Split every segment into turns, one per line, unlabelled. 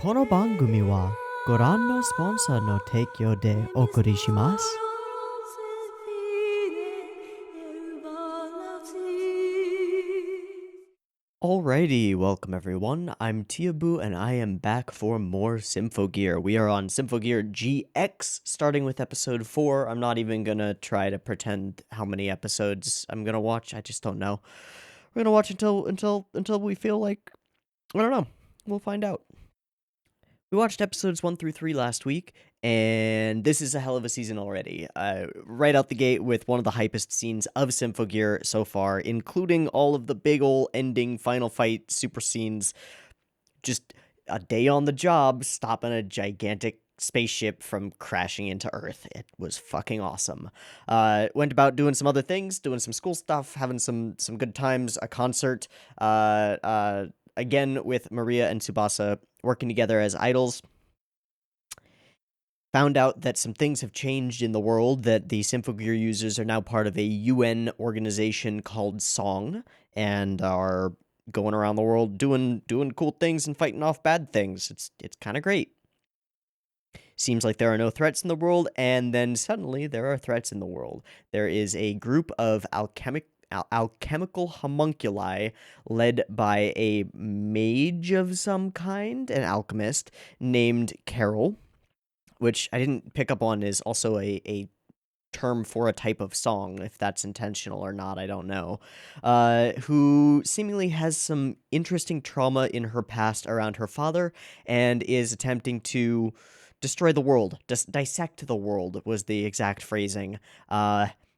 この番組はご覧のスポンサーの提供でお送りします。Alrighty, welcome everyone. I'm Teeaboo and I am back for more Symphogear. We are on Symphogear GX, starting with episode 4. I'm not even gonna try to pretend how many episodes I'm gonna watch. I just don't know. We're gonna watch until we feel like, I don't know. We'll find out. We watched episodes 1 through 3 last week, and this is a hell of a season already. Right out the gate with one of the hypest scenes of Symphogear so far, including all of the big ol' ending final fight super scenes. Just a day on the job, stopping a gigantic spaceship from crashing into Earth. It was fucking awesome. Went about doing some other things, doing some school stuff, having some good times, a concert, again with Maria and Tsubasa working together as idols. Found out that some things have changed in the world, that the Symphogear users are now part of a UN organization called Song, and are going around the world doing cool things and fighting off bad things. It's kind of great. Seems like there are no threats in the world, and then suddenly there are threats in the world. There is a group of alchemical homunculi led by a mage of some kind, an alchemist, named Carol, which I didn't pick up on is also a term for a type of song. If that's intentional or not, I don't know. Who seemingly has some interesting trauma in her past around her father and is attempting to destroy the world. Dissect the world was the exact phrasing.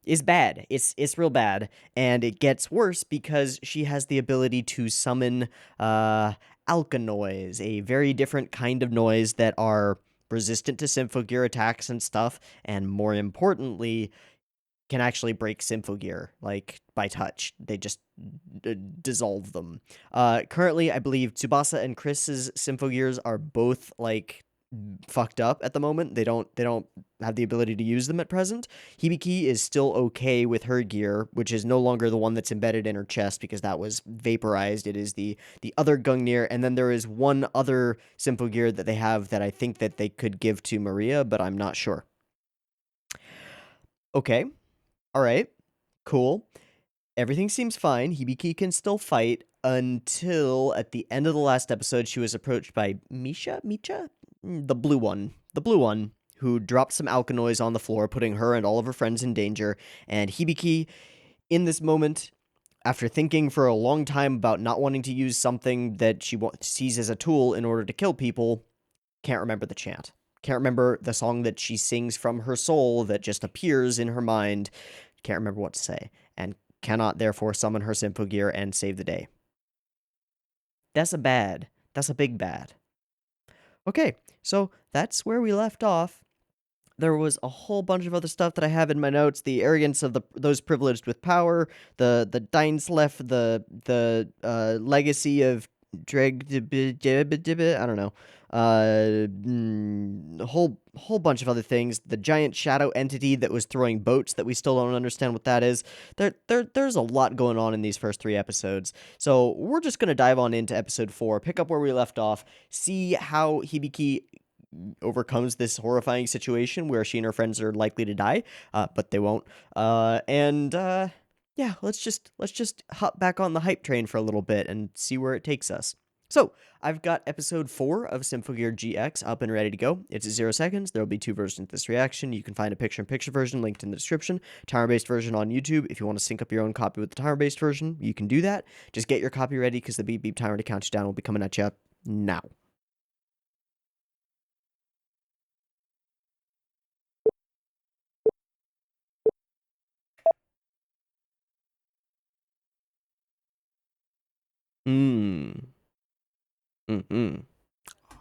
Is bad. It's real bad, and it gets worse because she has the ability to summon alkanoids, a very different kind of noise that are resistant to Symphogear attacks and stuff, and more importantly, can actually break Symphogear, like, by touch. They just dissolve them. Currently, I believe Tsubasa and Chris's Symphogears are both, like, fucked up at the moment. They don't have the ability to use them at present. Hibiki is still okay with her gear, which is no longer the one that's embedded in her chest because that was vaporized. It is the other Gungnir, and then there is one other Symphogear that they have that I think that they could give to Maria, but I'm not sure. Okay. All right. Cool. Everything seems fine. Hibiki can still fight until at the end of the last episode she was approached by Micha? The blue one, who dropped some alkanoids on the floor, putting her and all of her friends in danger, and Hibiki, in this moment, after thinking for a long time about not wanting to use something that she sees as a tool in order to kill people, can't remember the chant. Can't remember the song that she sings from her soul that just appears in her mind. Can't remember what to say, and cannot therefore summon her Symphogear and save the day. That's a bad. That's a big bad. Okay, so that's where we left off. There was a whole bunch of other stuff that I have in my notes: the arrogance of those privileged with power, the Deinslef, the legacy of Dreg, I don't know, a whole bunch of other things. The giant shadow entity that was throwing boats that we still don't understand what that is. There's a lot going on in these first 3 episodes, so we're just gonna dive on into episode 4, pick up where we left off, see how Hibiki overcomes this horrifying situation where she and her friends are likely to die, but they won't. Yeah, let's just hop back on the hype train for a little bit and see where it takes us. So, I've got episode 4 of Symphogear GX up and ready to go. It's at 0 seconds. There will be 2 versions of this reaction. You can find a picture-in-picture version linked in the description, timer-based version on YouTube. If you want to sync up your own copy with the timer-based version, you can do that. Just get your copy ready because the beep beep timer to count you down will be coming at you now.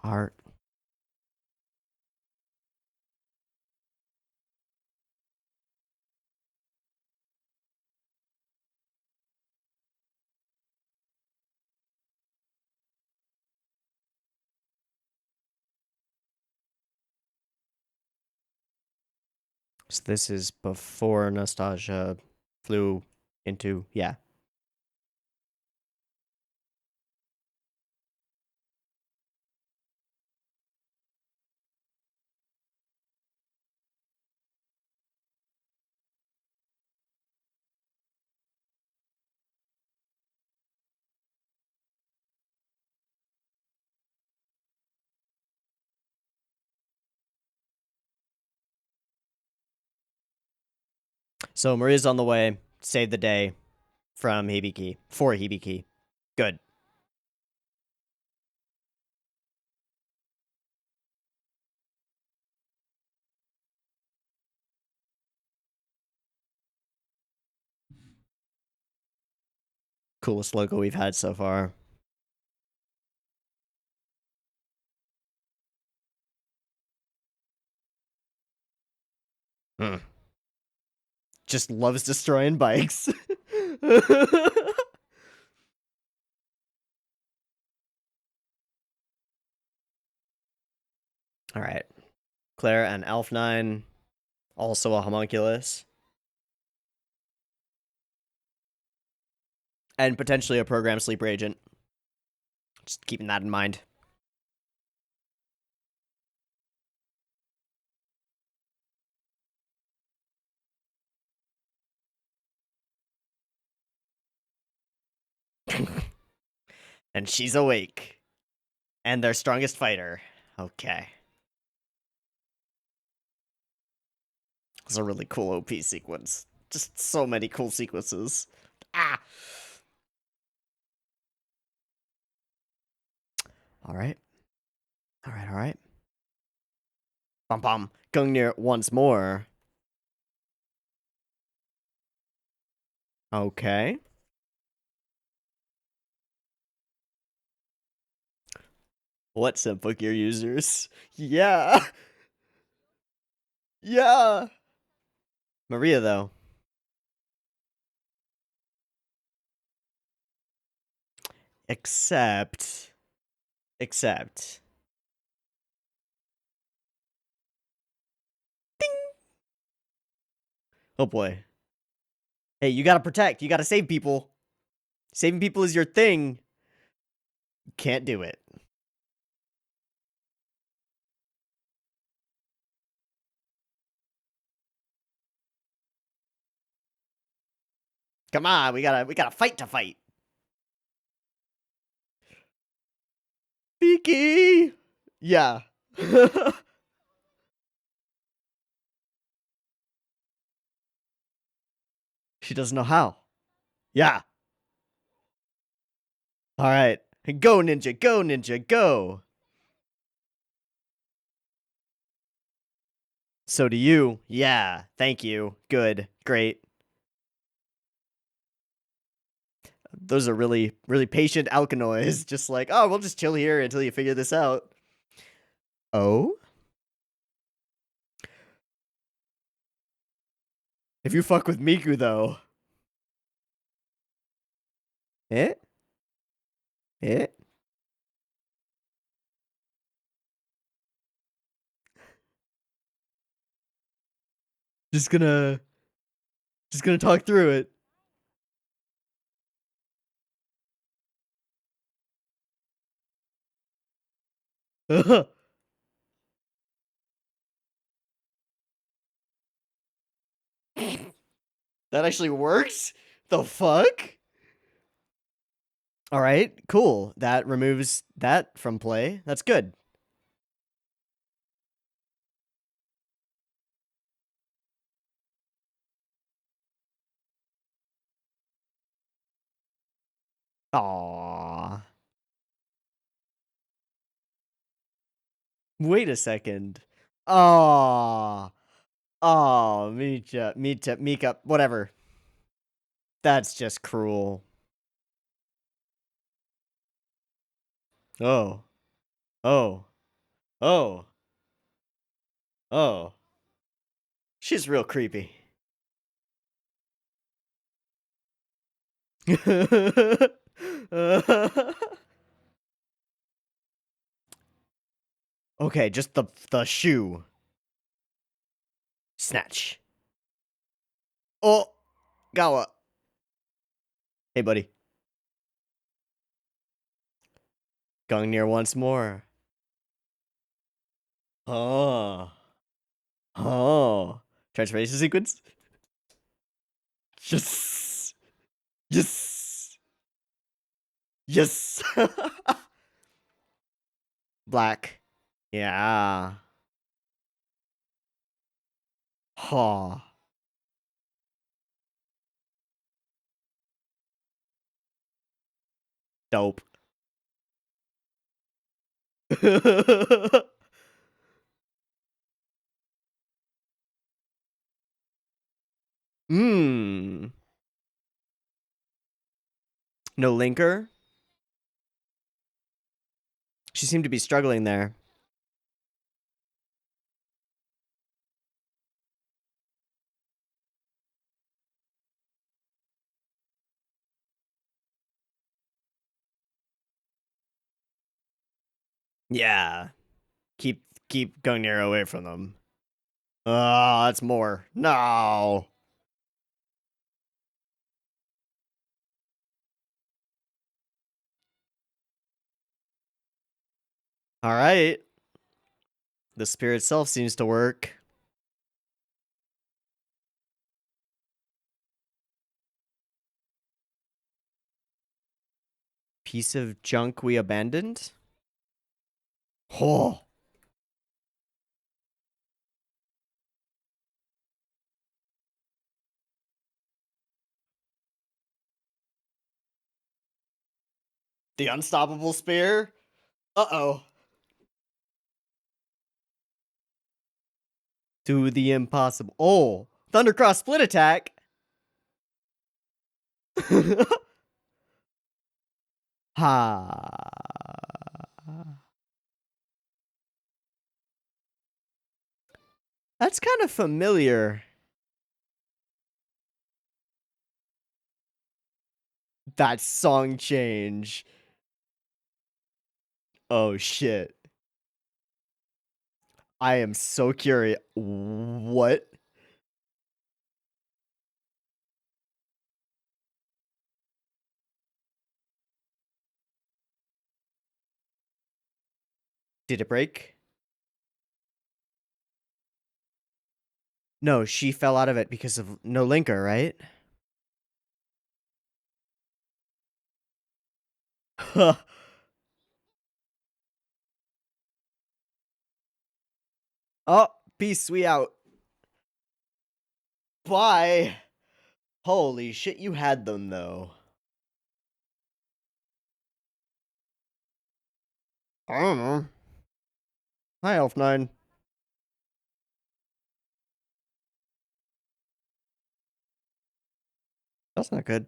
Heart. So this is before Nastasia flew into, yeah. So Maria's on the way. Save the day from Hibiki. For Hibiki. Good. Coolest logo we've had so far. Hmm. Just loves destroying bikes. All right. Claire and Elf9. Also a homunculus. And potentially a program sleeper agent. Just keeping that in mind. And she's awake. And their strongest fighter. Okay. It's a really cool OP sequence. Just so many cool sequences. Ah! Alright. Alright. Bum bum. Gungnir once more. Okay. What Symphogear users? Yeah! Yeah! Maria, though. Except... Ding! Oh boy. Hey, you gotta protect. You gotta save people. Saving people is your thing. Can't do it. Come on, we gotta fight to fight. Beaky! Yeah. She doesn't know how. Yeah. Alright. Go, ninja, go, ninja, go! So do you. Yeah. Thank you. Good. Great. Those are really, really patient Alkanoids. Just like, oh, we'll just chill here until you figure this out. Oh? If you fuck with Miku, though. Eh? Eh? Just gonna talk through it. That actually works? The fuck? Alright, cool. That removes that from play. That's good. Aww. Wait a second. Aww. Oh, Mika, whatever. That's just cruel. Oh. Oh. Oh. Oh. She's real creepy. Okay, just the shoe. Snatch. Oh, Gawa. Hey, buddy. Gungnir once more. Oh. Oh. Transformation sequence? Yes. Yes. Yes. Black. Yeah. Ha. Dope. Hmm. No linker? She seemed to be struggling there. Yeah. Keep Gungnir away from them. Oh, that's more. No. All right. The spear itself seems to work. Piece of junk we abandoned? Oh. The unstoppable spear? Uh-oh. Do the impossible. Oh. Thundercross split attack. Ha. That's kind of familiar. That song change. Oh shit. I am so curious. What? Did it break? No, she fell out of it because of no linker, right? Oh, peace, we out. Bye. Holy shit, you had them though. I don't know. Hi, Elf9. That's not good.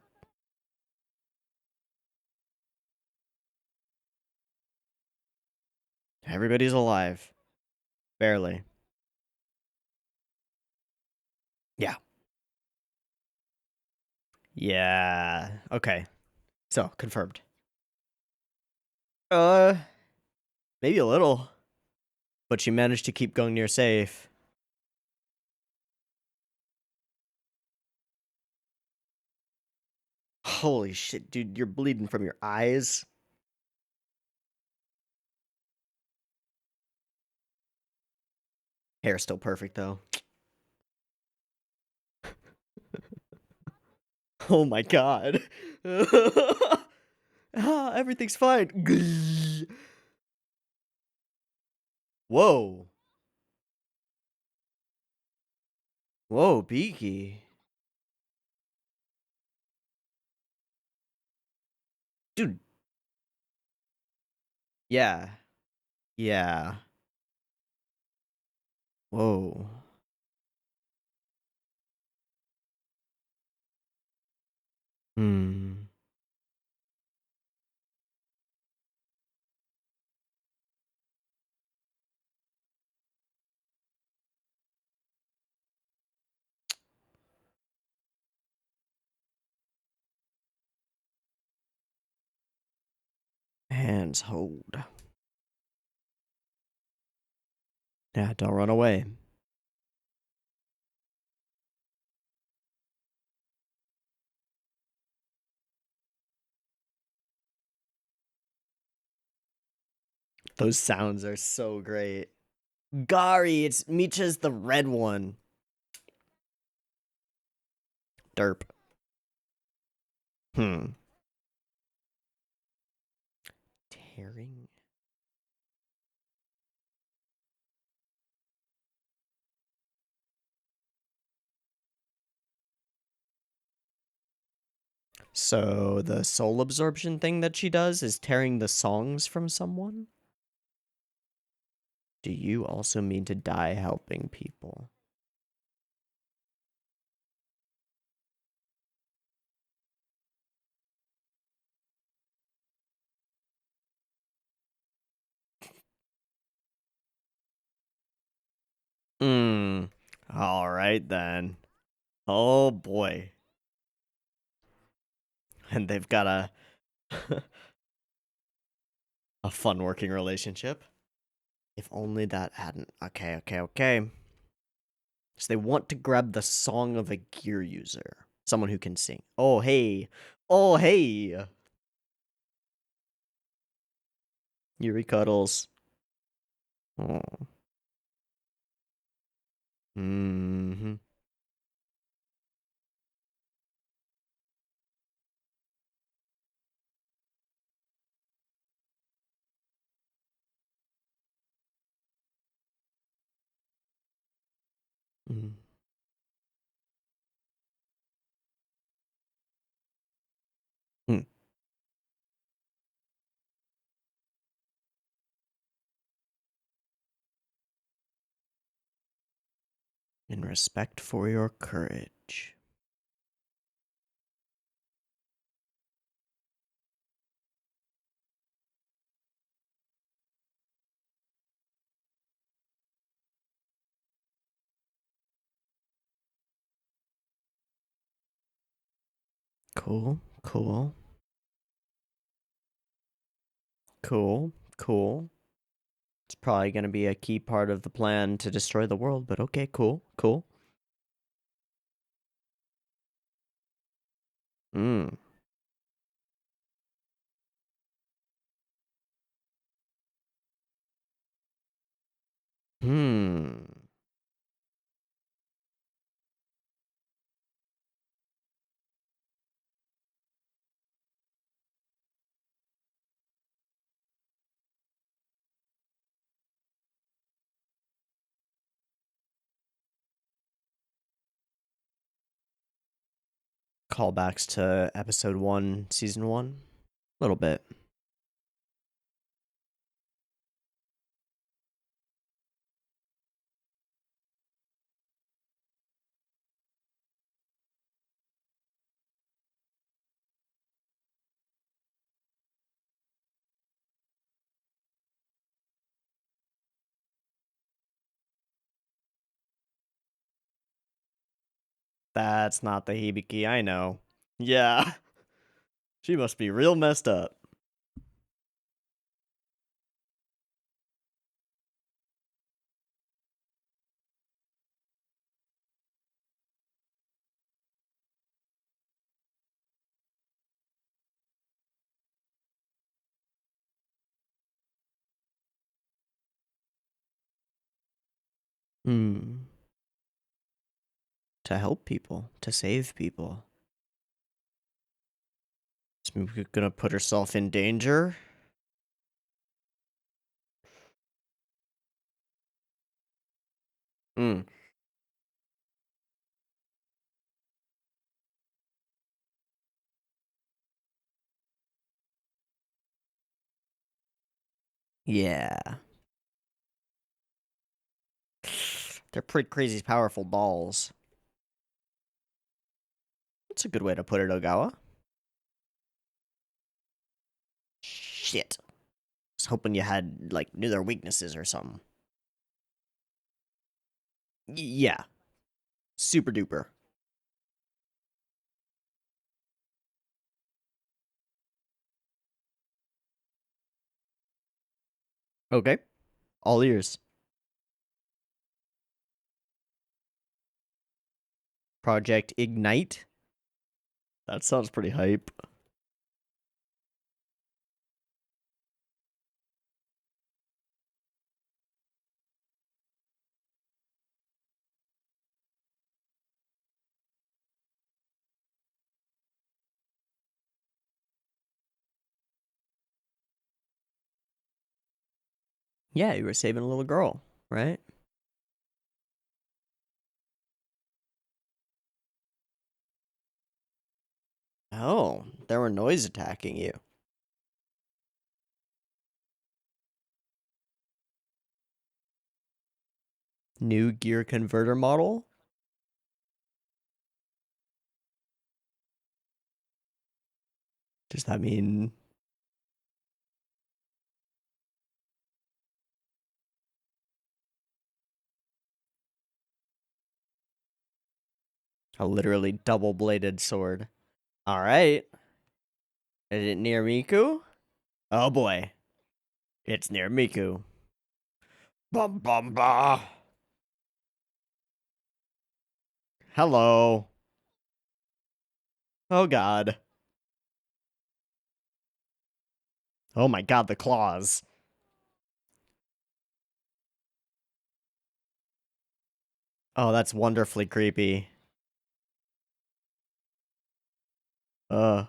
Everybody's alive. Barely. Yeah. Yeah. Okay. So, confirmed. Uh, maybe a little. But she managed to keep going near safe. Holy shit, dude, you're bleeding from your eyes. Hair's still perfect, though. Oh my god. Ah, everything's fine. Whoa. Whoa, Beaky. Dude. Yeah. Yeah. Whoa. Hmm. Hands hold. Yeah, don't run away. Those sounds are so great. Gary, it's Micha's the red one. Derp. Hmm. Tearing. So the soul absorption thing that she does is tearing the songs from someone? Do you also mean to die helping people? Hmm. All right then. Oh boy. And they've got a a fun working relationship. If only that hadn't. Okay. So they want to grab the song of a gear user, someone who can sing. Oh hey. Oh hey. Yuri cuddles. Oh. Mm-hmm. Mm. Mm. In respect for your courage. Cool. It's probably going to be a key part of the plan to destroy the world, but okay, cool. Mm. Hmm. Callbacks to episode 1, season 1. A little bit. That's not the Hibiki I know. Yeah. She must be real messed up. Hmm. To help people, to save people. She's gonna put herself in danger. Hmm. Yeah. They're pretty crazy powerful dolls. That's a good way to put it, Ogawa. Shit. I was hoping you had, like, knew their weaknesses or something. Yeah. Super duper. Okay. All ears. Project Ignite. That sounds pretty hype. Yeah, you were saving a little girl, right? Oh, there were noise attacking you. New gear converter model? Does that mean... a literally double-bladed sword. Alright. Is it near Miku? Oh boy. It's near Miku. Bum bum ba. Hello. Oh god. Oh my god, the claws. Oh, that's wonderfully creepy. Uh.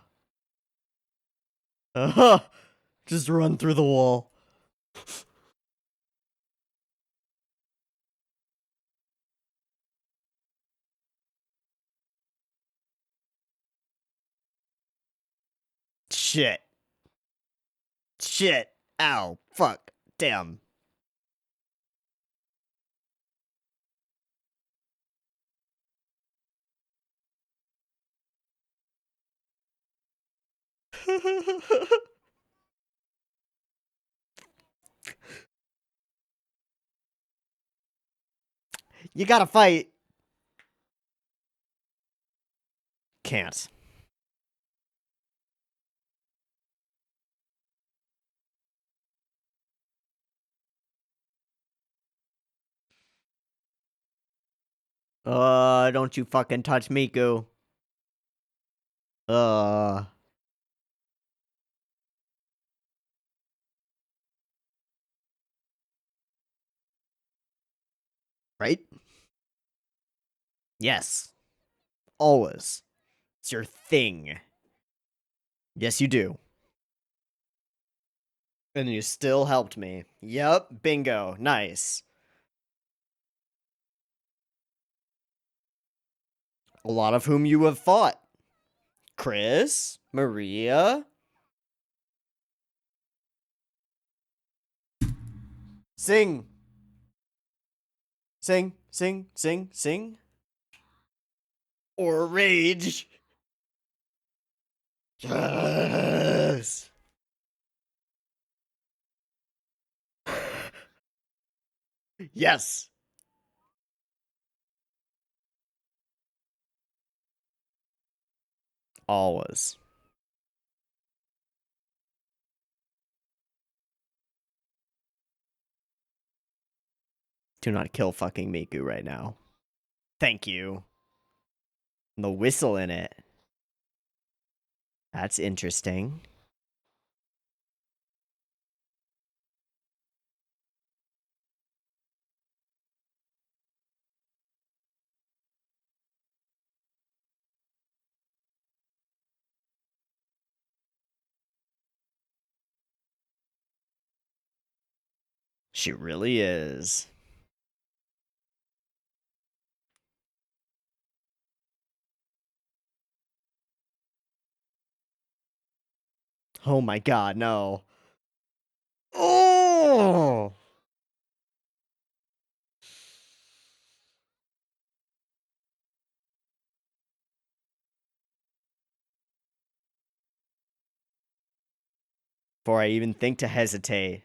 Just run through the wall. Shit. Shit. Ow. Fuck. Damn. You gotta fight. Can't. Don't you fucking touch Miku. Right? Yes. Always. It's your thing. Yes, you do. And you still helped me. Yup, bingo. Nice. A lot of whom you have fought. Chris, Maria. Sing. Sing, sing, sing, sing. Or rage. Yes. Yes. Always. Do not kill fucking Miku right now. Thank you. And the whistle in it. That's interesting. She really is. Oh my god, no. Oh! Before I even think to hesitate.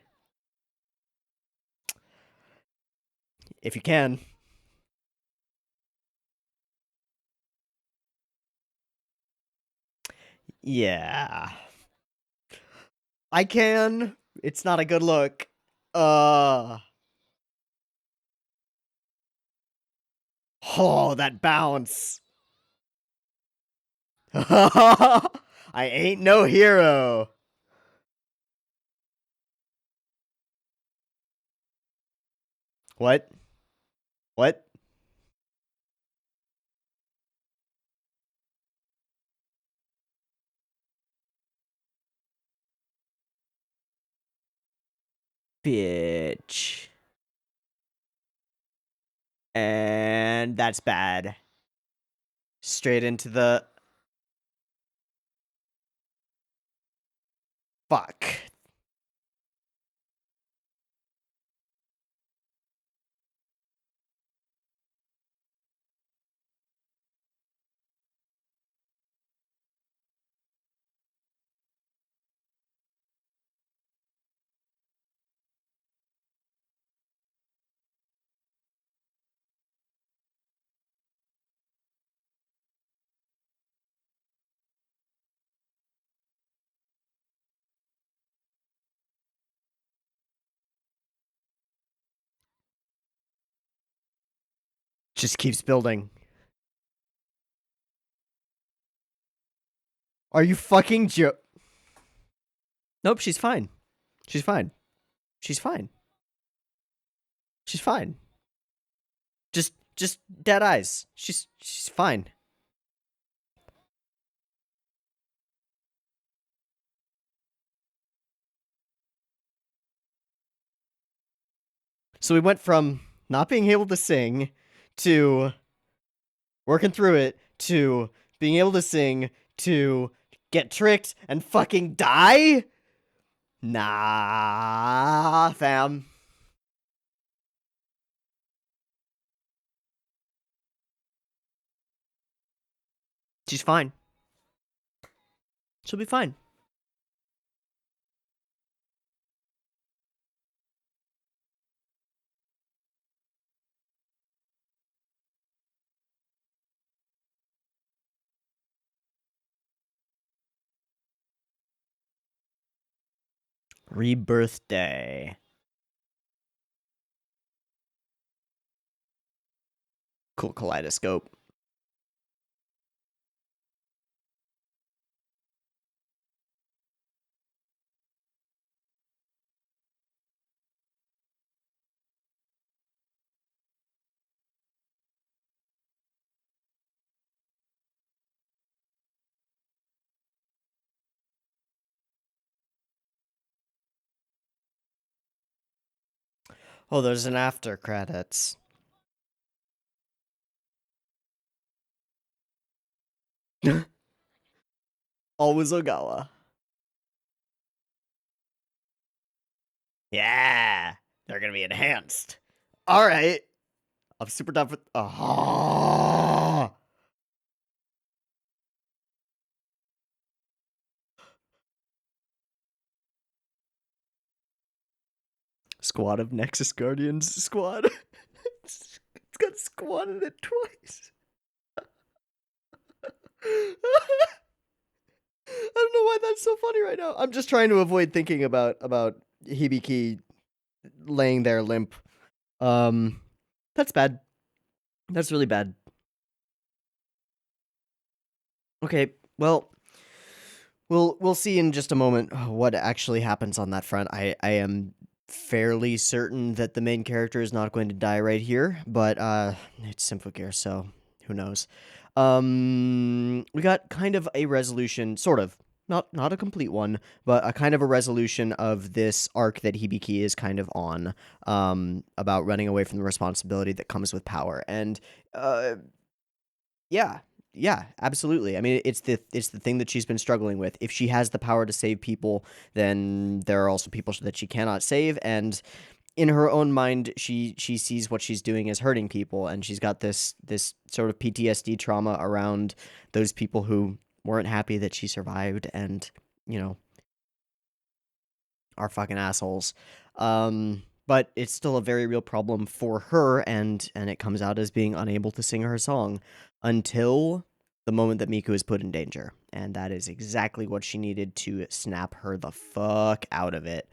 If you can. Yeah. I can. It's not a good look. Oh, that bounce. I ain't no hero. What? What? Bitch. And that's bad. Straight into the... Fuck. Just keeps building. Are you fucking Nope, she's fine. She's fine. She's fine. She's fine. Just dead eyes. She's fine. So we went from not being able to sing to working through it to being able to sing to get tricked and fucking die? Nah, fam. She's fine. She'll be fine. Rebirth Day. Cool kaleidoscope. Oh, there's an after credits. Always Ogawa. Yeah, they're gonna be enhanced. All right, I'm super down for. Oh. Squad of Nexus Guardians squad. It's got squad in it twice. I don't know why that's so funny right now. I'm just trying to avoid thinking about Hibiki laying there limp. That's bad. That's really bad. Okay, well, we'll see in just a moment what actually happens on that front. I am fairly certain that the main character is not going to die right here, but it's Symphogear, so who knows. We got kind of a resolution, sort of. Not a complete one, but a kind of a resolution of this arc that Hibiki is kind of on, about running away from the responsibility that comes with power. And yeah, absolutely. I mean, it's the thing that she's been struggling with. If she has the power to save people, then there are also people that she cannot save, and in her own mind, she sees what she's doing as hurting people, and she's got this sort of PTSD trauma around those people who weren't happy that she survived and, you know, are fucking assholes. But it's still a very real problem for her, and it comes out as being unable to sing her song until the moment that Miku is put in danger. And that is exactly what she needed to snap her the fuck out of it.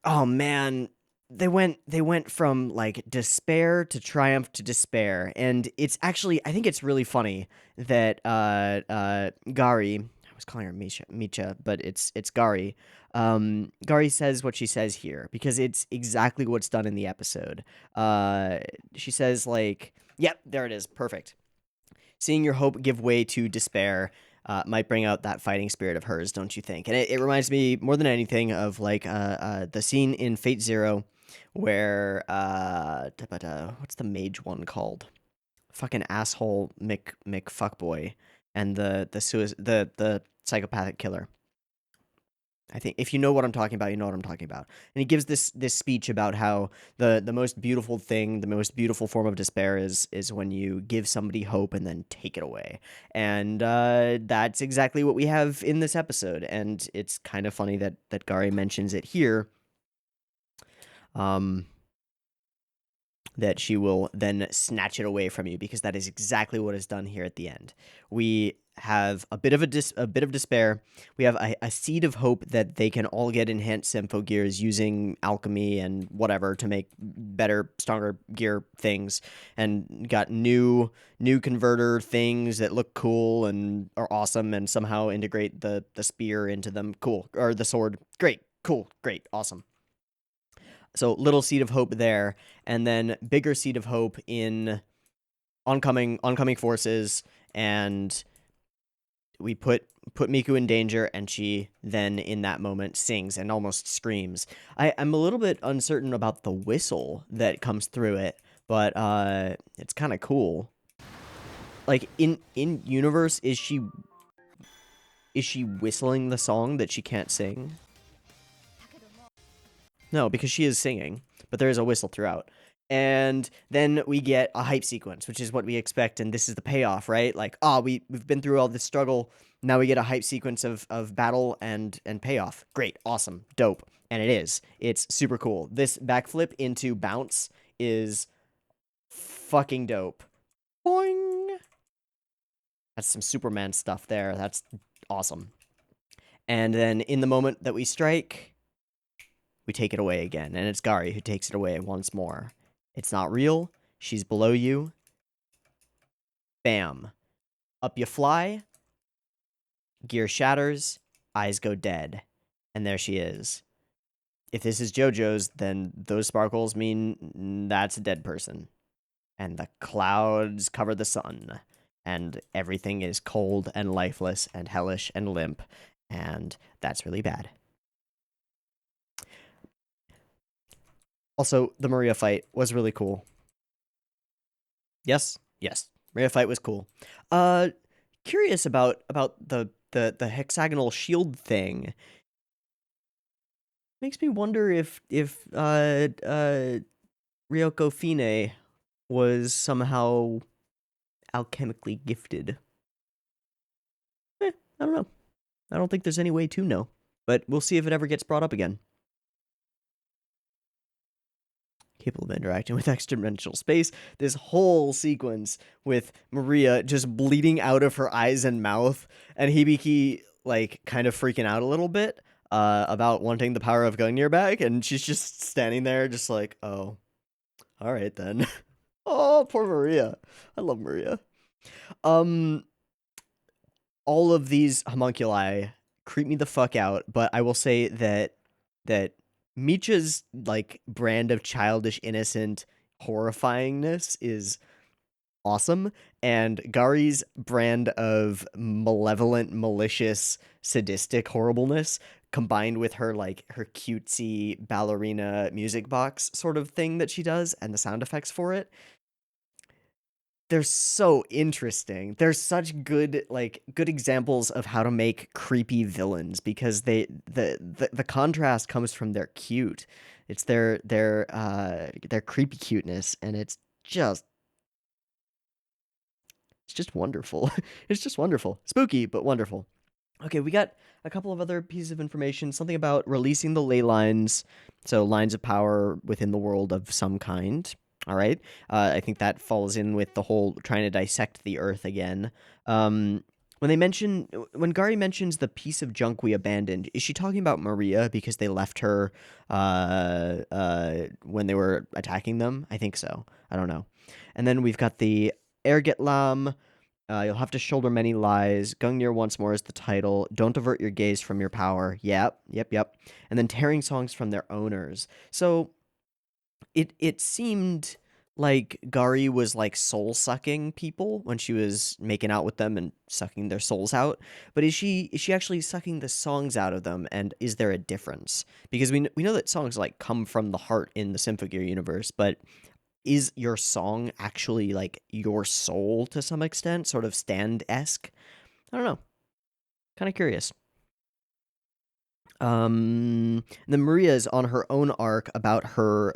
Oh man, they went from like despair to triumph to despair, and it's actually, I think it's really funny that Gari, I was calling her Micha, but it's Gari. Gari says what she says here because it's exactly what's done in the episode. She says like, "Yep, there it is, perfect." Seeing your hope give way to despair might bring out that fighting spirit of hers, don't you think? And it reminds me more than anything of like the scene in Fate Zero where what's the mage one called? Fucking asshole Mick fuckboy and the psychopathic killer. I think if you know what I'm talking about, you know what I'm talking about. And he gives this speech about how the most beautiful thing, the most beautiful form of despair is when you give somebody hope and then take it away. And that's exactly what we have in this episode. And it's kind of funny that Gari mentions it here. That she will then snatch it away from you, because that is exactly what is done here at the end. We have a bit of despair. We have a seed of hope that they can all get enhanced Symphogears using alchemy and whatever to make better, stronger gear things, and got new converter things that look cool and are awesome, and somehow integrate the spear into them. Cool. Or the sword. Great. Cool. Great. Awesome. So little seed of hope there, and then bigger seed of hope in oncoming forces, and we put Miku in danger, and she then in that moment sings and almost screams. I'm a little bit uncertain about the whistle that comes through it, but it's kind of cool. Like in universe, is she whistling the song that she can't sing? No, because she is singing, but there is a whistle throughout. And then we get a hype sequence, which is what we expect, and this is the payoff, right? Like, we've been through all this struggle, now we get a hype sequence of battle and payoff. Great, awesome, dope. And it is. It's super cool. This backflip into bounce is fucking dope. Boing! That's some Superman stuff there. That's awesome. And then in the moment that we strike, we take it away again, and it's Gari who takes it away once more. It's not real. She's below you. Bam. Up you fly. Gear shatters. Eyes go dead. And there she is. If this is JoJo's, then those sparkles mean that's a dead person. And the clouds cover the sun. And everything is cold and lifeless and hellish and limp. And that's really bad. Also, the Maria fight was really cool. Yes, Maria fight was cool. Curious about the hexagonal shield thing. Makes me wonder if Ryoko Fine was somehow alchemically gifted. I don't know. I don't think there's any way to know, but we'll see if it ever gets brought up again. Capable of interacting with extra-dimensional space. This whole sequence with Maria just bleeding out of her eyes and mouth, and Hibiki like kind of freaking out a little bit about wanting the power of Gungnir back, and she's just standing there just like, oh, all right then. Oh, poor Maria. I love Maria. All of these homunculi creep me the fuck out, but I will say that Micha's like brand of childish innocent horrifyingness is awesome, and Gari's brand of malevolent, malicious, sadistic horribleness combined with her like her cutesy ballerina music box sort of thing that she does and the sound effects for it, they're so interesting. They're such good examples of how to make creepy villains, because the contrast comes from their cute. It's their creepy cuteness, and it's just wonderful. It's just wonderful. Spooky, but wonderful. Okay, we got a couple of other pieces of information, something about releasing the ley lines, so lines of power within the world of some kind. All right. I think that falls in with the whole trying to dissect the earth again. When Gari mentions the piece of junk we abandoned, is she talking about Maria because they left her when they were attacking them? I think so. I don't know. And then we've got the Ergetlam. You'll have to shoulder many lies. Gungnir once more is the title. Don't divert your gaze from your power. Yep. And then tearing songs from their owners. So it seemed like Gari was like soul sucking people when she was making out with them and sucking their souls out. But is she actually sucking the songs out of them? And is there a difference? Because we know that songs like come from the heart in the Symphogear universe, but is your song actually like your soul to some extent, sort of stand-esque? I don't know. Kind of curious. Then Maria is on her own arc about her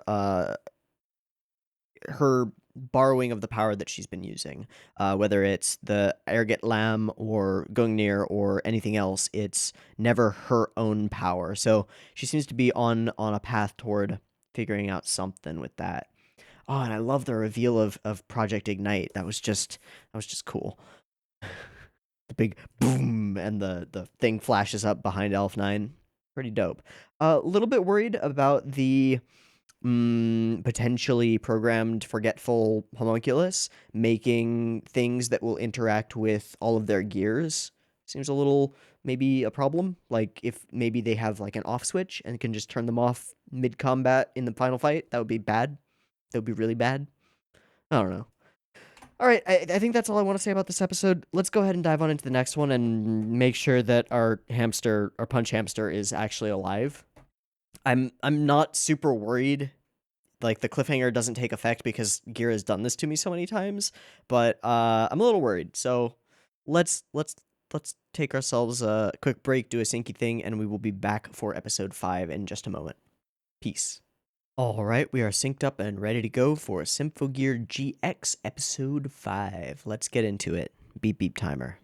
borrowing of the power that she's been using, whether it's the Erget Lamb or Gungnir or anything else. It's never her own power. So she seems to be on a path toward figuring out something with that. Oh, and I love the reveal of Project Ignite. That was just cool. The big boom and the thing flashes up behind Elf9. Pretty dope. A little bit worried about the potentially programmed forgetful homunculus making things that will interact with all of their gears. Seems a little maybe a problem. Like if maybe they have like an off switch and can just turn them off mid combat in the final fight, that would be bad. That would be really bad. I don't know. All right, I think that's all I want to say about this episode. Let's go ahead and dive on into the next one and make sure that our hamster, our punch hamster, is actually alive. I'm not super worried. Like the cliffhanger doesn't take effect because Gear has done this to me so many times, but I'm a little worried. So let's take ourselves a quick break, do a syncy thing, and we will be back for episode 5 in just a moment. Peace. All right, we are synced up and ready to go for Symphogear GX episode 5. Let's get into it. Beep beep timer.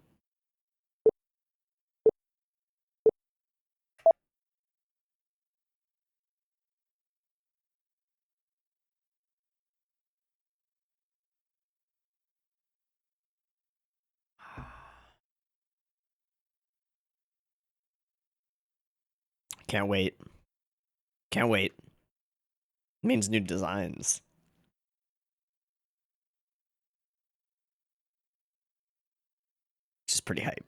Can't wait. Can't wait. It means new designs. Which is pretty hype.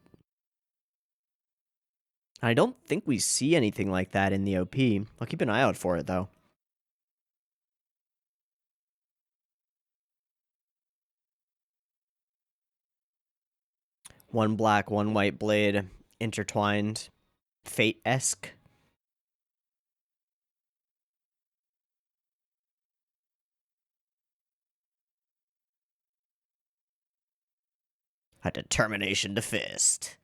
I don't think we see anything like that in the OP. I'll keep an eye out for it though. One black, one white blade, intertwined, fate-esque. A determination to fist.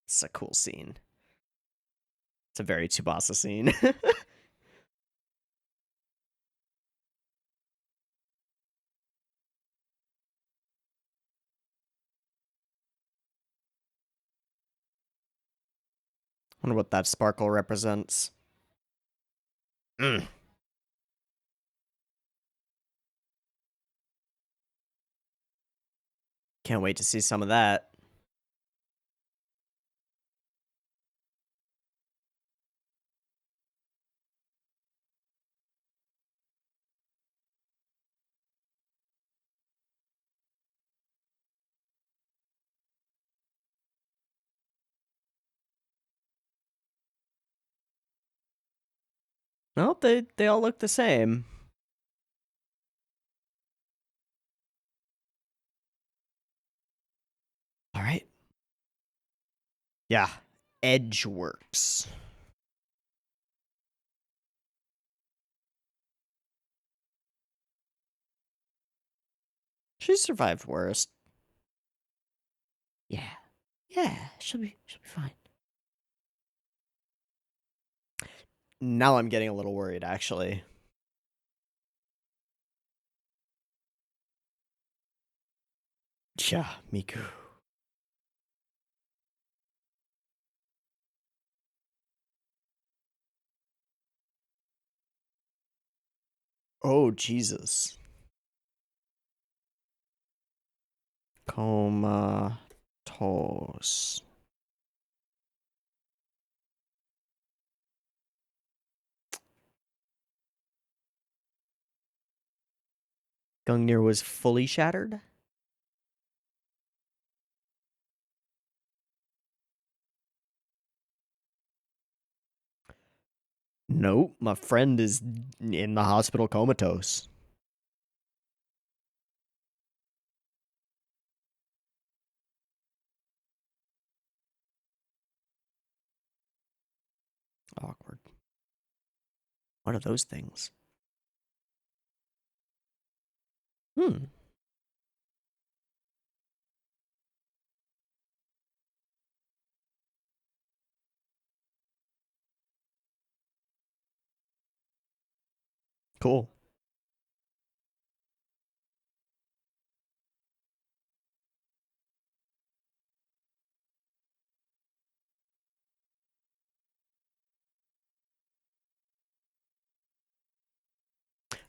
It's a cool scene. It's a very Tsubasa scene. Wonder what that sparkle represents. Can't wait to see some of that. No, they all look the same. All right. Yeah. Edge works. She survived worse. Yeah. Yeah, she'll be fine. Now I'm getting a little worried, actually. Yeah, Miku. Oh, Jesus. Comatose. Gungnir was fully shattered? Nope, my friend is in the hospital comatose. Awkward. What are those things? Hmm. Cool.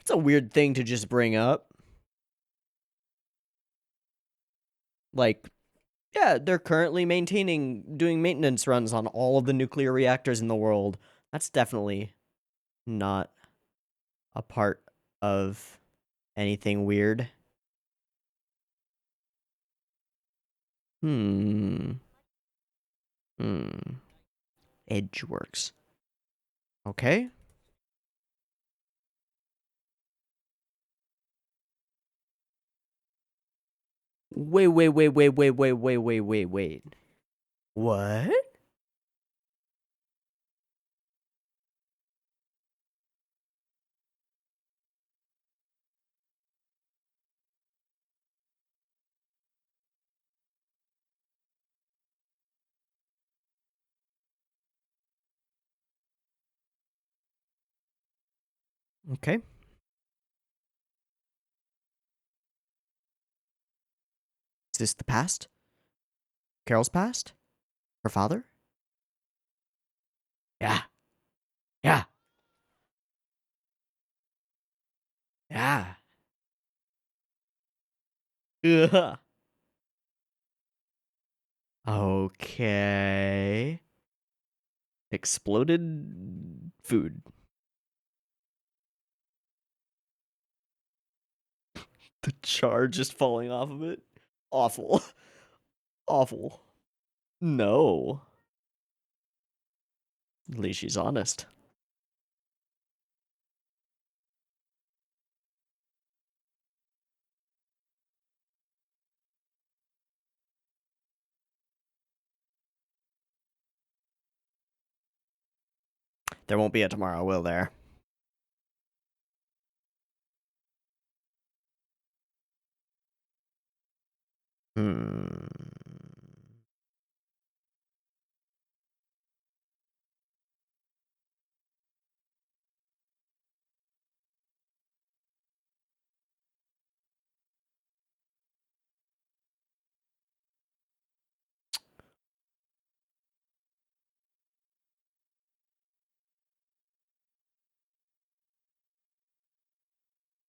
It's a weird thing to just bring up. Like, yeah, they're currently doing maintenance runs on all of the nuclear reactors in the world. That's definitely not a part of anything weird. Hmm. Hmm. Edgeworks. Okay. Wait. What? Okay. Is this the past? Carol's past? Her father? Yeah. Yeah. Yeah. Ugh. Okay. Exploded food. The char just falling off of it. Awful. Awful. No. At least she's honest. There won't be a tomorrow, will there? Hmm.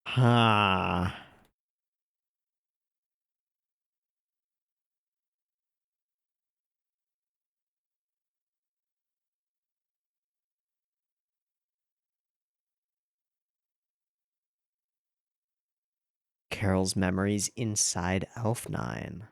Huh. Carol's memories inside Elf9.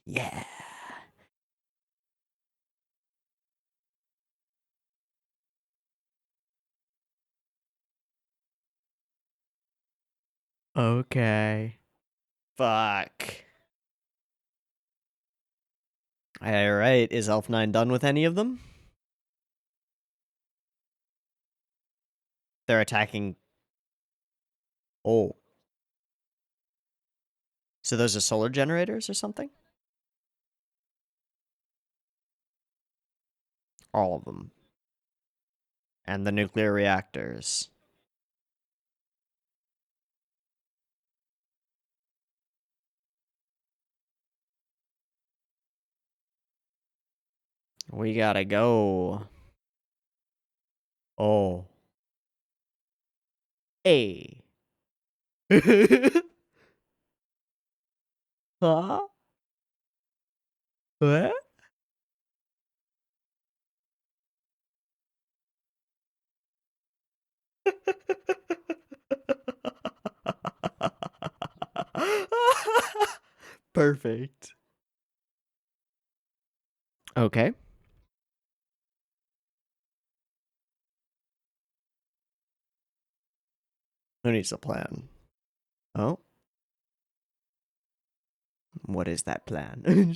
Yeah. Okay. Fuck. Alright, is Elf9 done with any of them? They're attacking. Oh. So those are solar generators or something? All of them. And the nuclear reactors. We gotta go. Oh. Hey. Huh? What? Perfect. Okay. Who needs a plan? Oh, what is that plan?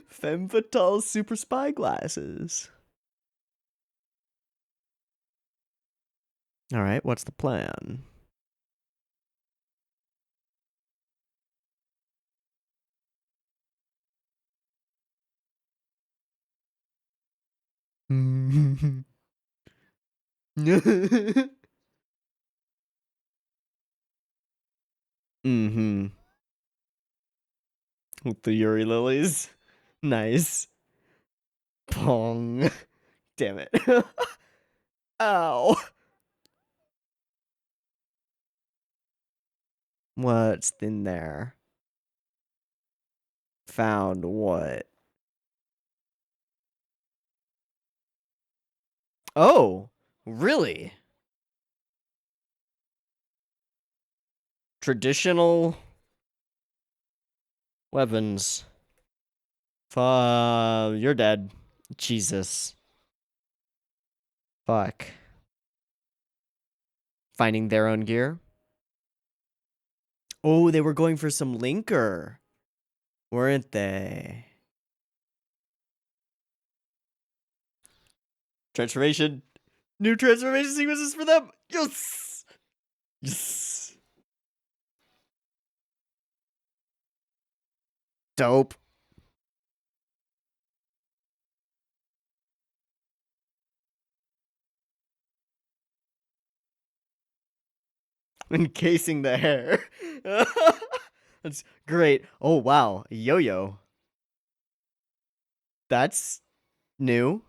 Femme fatale super spy glasses. All right, what's the plan? Mm-hmm. With the Yuri lilies. Nice. Pong. Damn it. Ow. What's in there? Found what? Oh, really? Traditional weapons. You're dead. Jesus. Fuck. Finding their own gear? Oh, they were going for some linker, weren't they? Transformation. New transformation sequences for them. Yes. Yes. Dope. Encasing the hair. That's great. Oh, wow. Yo-yo. That's new.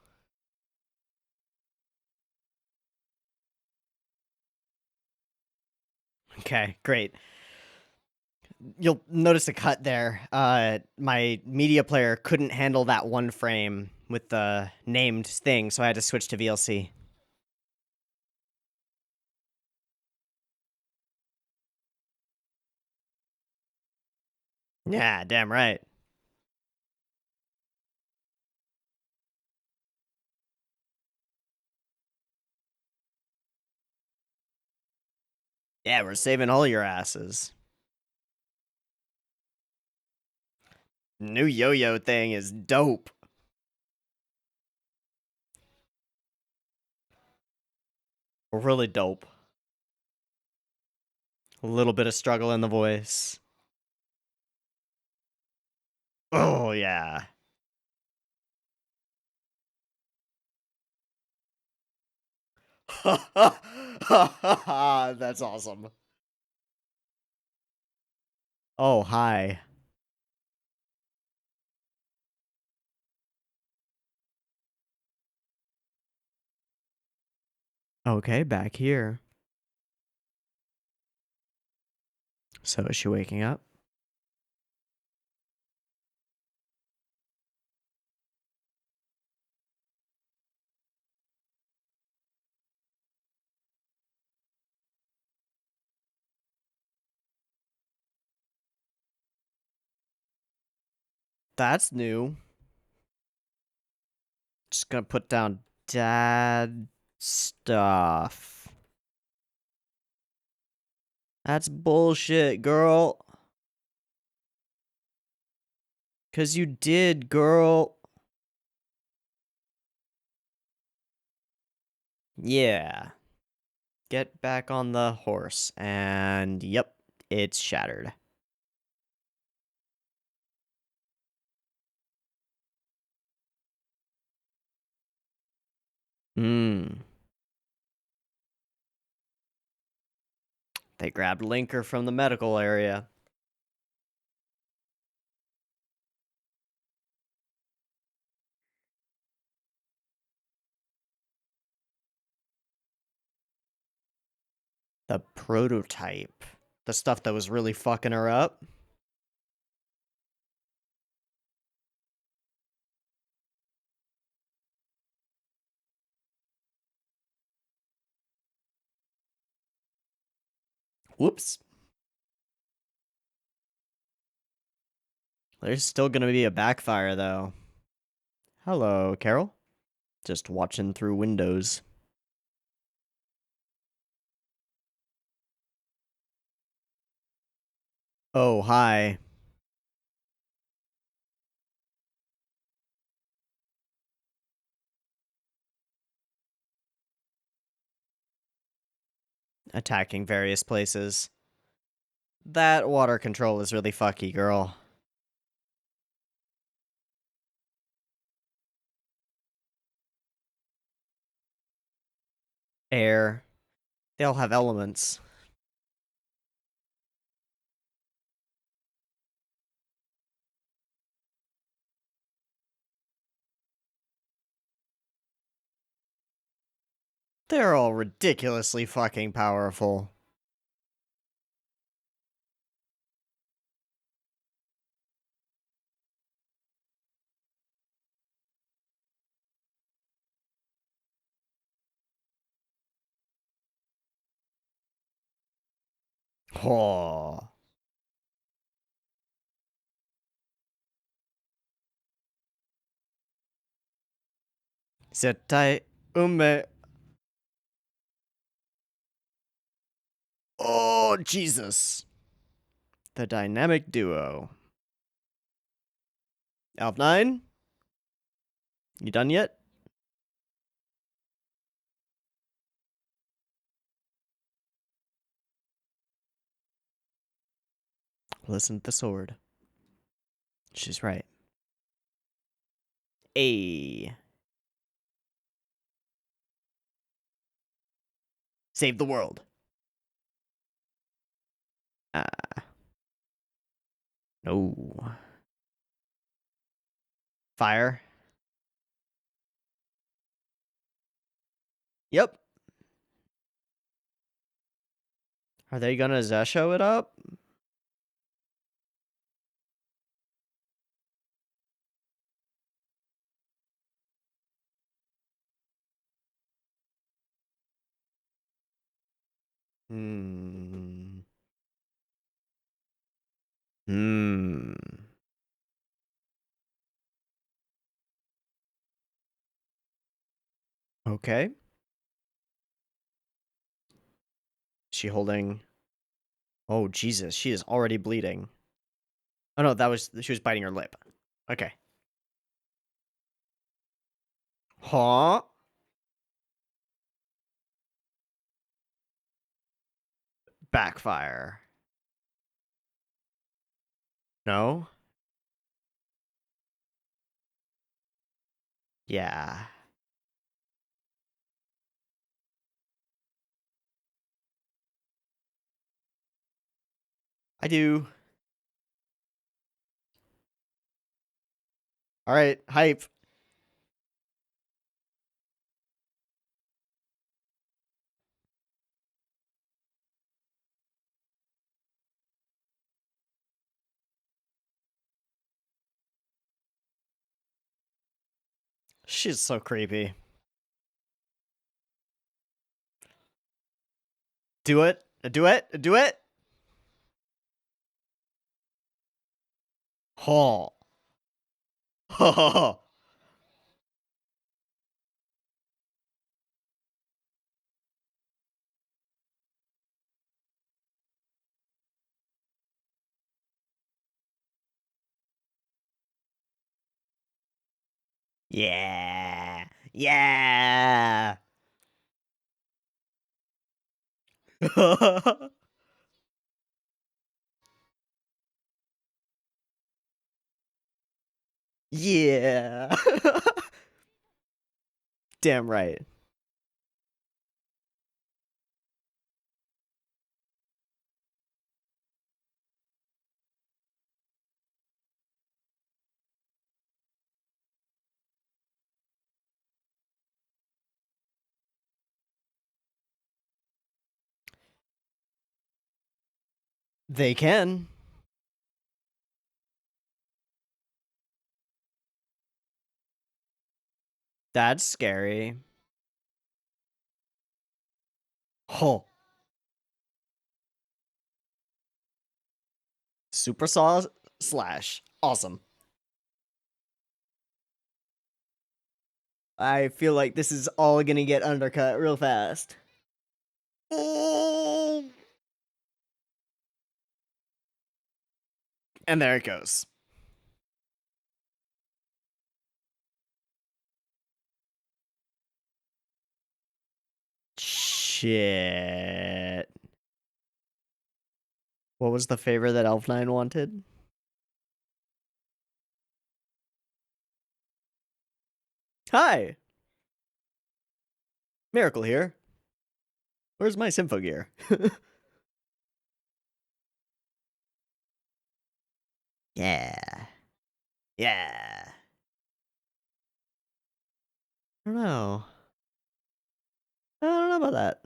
Okay, great. You'll notice a cut there. My media player couldn't handle that one frame with the named thing, so I had to switch to VLC. Yeah, damn right. Yeah, we're saving all your asses. New yo-yo thing is dope. Really dope. A little bit of struggle in the voice. Oh, yeah. That's awesome. Oh, hi. Okay, back here. So is she waking up? That's new. Just gonna put down dad stuff. That's bullshit, girl. 'Cause you did, girl. Yeah. Get back on the horse. And yep, it's shattered. Hmm. They grabbed Linker from the medical area. The prototype. The stuff that was really fucking her up. Whoops. There's still gonna be a backfire, though. Hello, Carol. Just watching through windows. Oh, hi. attacking various places. That water control is really fucky, girl. Air. They all have elements. They're all ridiculously fucking powerful. Oh. Zettai ume. Oh, Jesus. The dynamic duo. Alf9? You done yet? Listen to the sword. She's right. A. Save the world. No. Fire. Yep. Are they gonna Zesho it up? Hmm. Hmm. Okay. Is she holding? Oh, Jesus. She is already bleeding. Oh, no. She was biting her lip. Okay. Huh? Backfire. No? Yeah. I do. All right. Hype. She's so creepy. Do it. Do it. Do it. Oh. Yeah. Yeah. Yeah. Damn right. They can. That's scary. Oh. Super Saw slash. Awesome. I feel like this is all gonna get undercut real fast. Oh. And there it goes. Shit. What was the favor that Elf9 wanted? Hi! Miracle here. Where's my Symphogear? Yeah. Yeah. I don't know. I don't know about that.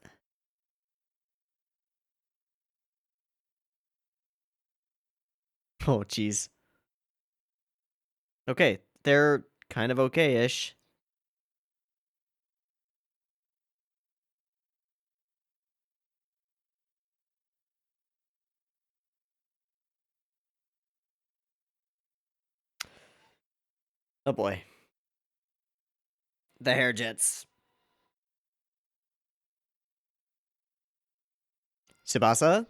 Oh, jeez. Okay, they're kind of okay-ish. Oh boy. The hair jets. Tsubasa?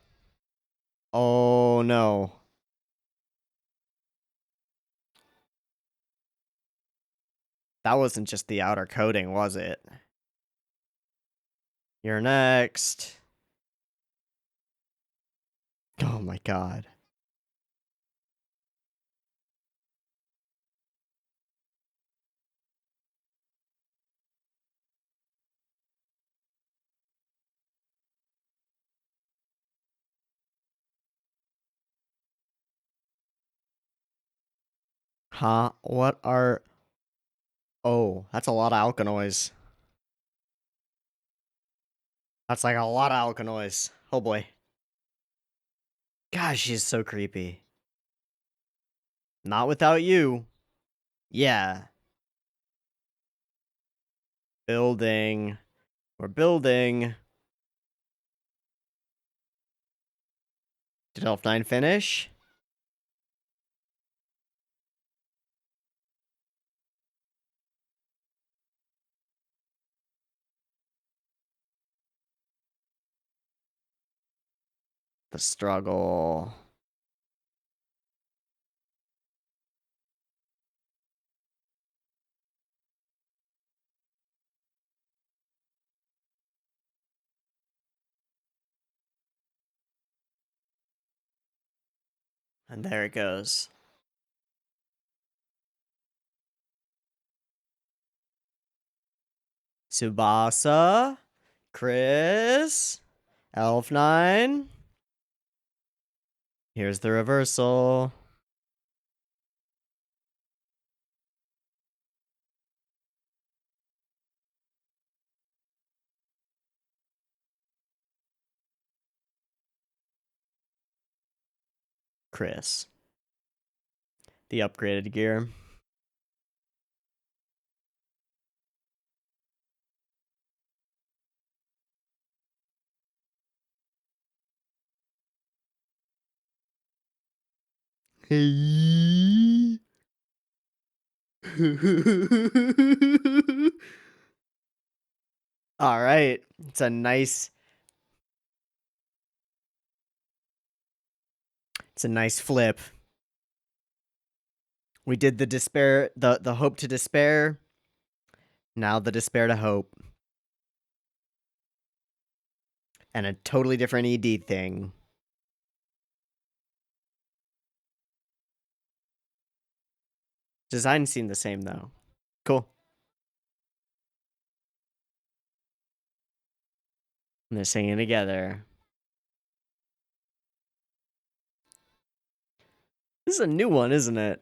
Oh no. That wasn't just the outer coating, was it? You're next. Oh my god. Huh? What are... Oh, that's a lot of alkanoids. That's like a lot of alkanoids. Oh boy. Gosh, she's so creepy. Not without you. Yeah. Building. We're building. Did Elf9 finish? The struggle. And there it goes. Tsubasa. Chris. Elf9. Here's the reversal. Chris. The upgraded gear. Hey. All right. It's a nice flip. We did the despair, the hope to despair. Now the despair to hope. And a totally different ED thing. Design seemed the same though. Cool. And they're singing together. This is a new one, isn't it?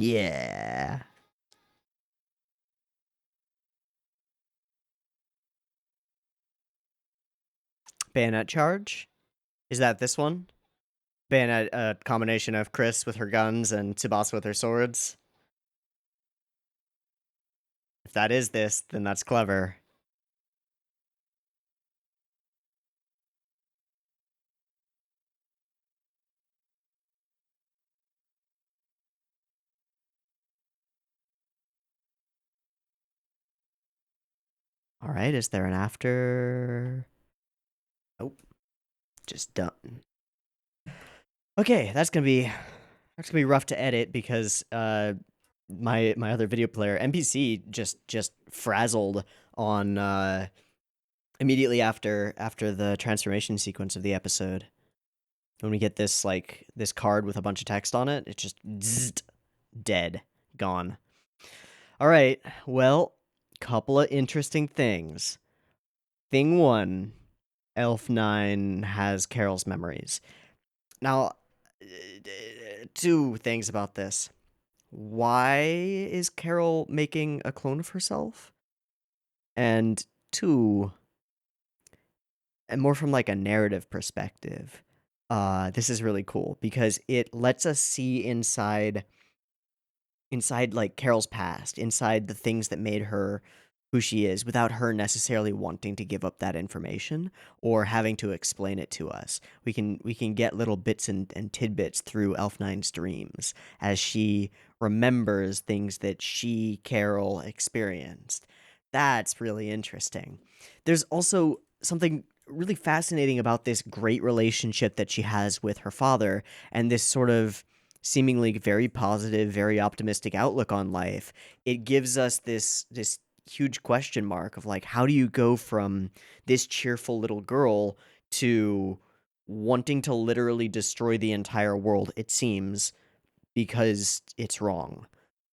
Yeah. Bayonet charge? Is that this one? Bayonet, a combination of Chris with her guns and Tsubasa with her swords. If that is this, then that's clever. All right, is there an after? Oh, just done. Okay, that's gonna be rough to edit because my other video player NPC just frazzled on immediately after the transformation sequence of the episode. When we get this this card with a bunch of text on it, it's just zzzt, dead, gone. All right, well, couple of interesting things. Thing one, Elf9 has Carol's memories. Now, two things about this. Why is Carol making a clone of herself? And two, and more from like a narrative perspective, this is really cool because it lets us see inside like Carol's past, inside the things that made her who she is without her necessarily wanting to give up that information or having to explain it to us. We can get little bits and tidbits through Elf9's dreams as she remembers things that she, Carol, experienced. That's really interesting. There's also something really fascinating about this great relationship that she has with her father and this sort of seemingly very positive, very optimistic outlook on life. It gives us this huge question mark of like, how do you go from this cheerful little girl to wanting to literally destroy the entire world, it seems, because it's wrong?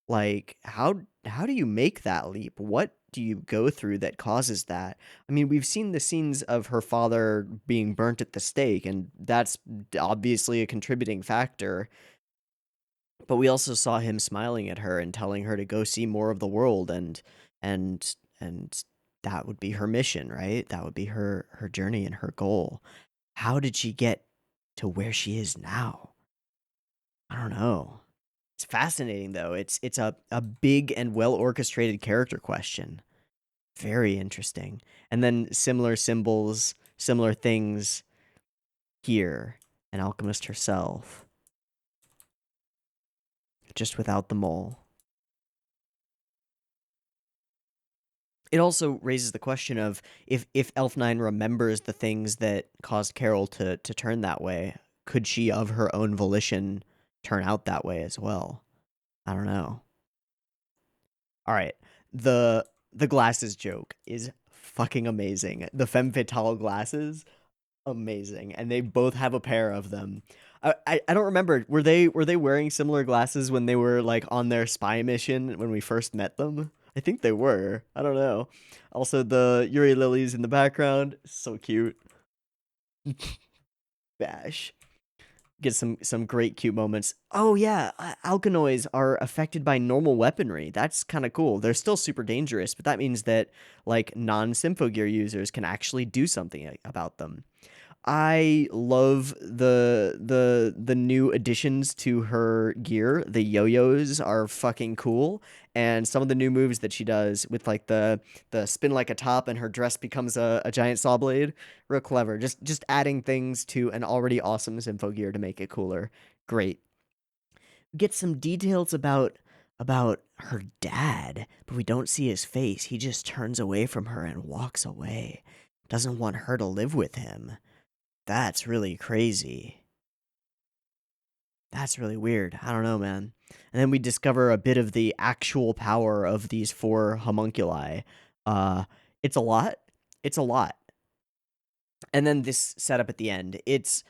Like, how do you make that leap? What do you go through that causes that? I mean, we've seen the scenes of her father being burnt at the stake, and that's obviously a contributing factor. But we also saw him smiling at her and telling her to go see more of the world, and that would be her mission, right? That would be her journey and her goal. How did she get to where she is now? I don't know. It's fascinating though. It's a big and well orchestrated character question. Very interesting. And then similar symbols, similar things here. An alchemist herself, just without the mole. It also raises the question of if Elf9 remembers the things that caused Carol to turn that way, could she of her own volition turn out that way as well? I don't know. All right. The glasses joke is fucking amazing. The femme fatale glasses, amazing. And they both have a pair of them. I don't remember. Were they wearing similar glasses when they were like on their spy mission when we first met them? I think they were. I don't know. Also, the Yuri lilies in the background, so cute. Bash. Get some great cute moments. Oh yeah, alkanoids are affected by normal weaponry. That's kind of cool. They're still super dangerous, but that means that like non-Symphogear users can actually do something about them. I love the new additions to her gear. The yo-yos are fucking cool, and some of the new moves that she does with like the spin like a top and her dress becomes a giant saw blade, real clever. Just adding things to an already awesome Symphogear to make it cooler. Great. Get some details about her dad, but we don't see his face. He just turns away from her and walks away. Doesn't want her to live with him. That's really crazy. That's really weird. I don't know, man. And then we discover a bit of the actual power of these four homunculi. Uh, it's a lot. It's a lot. And then this setup at the end. It's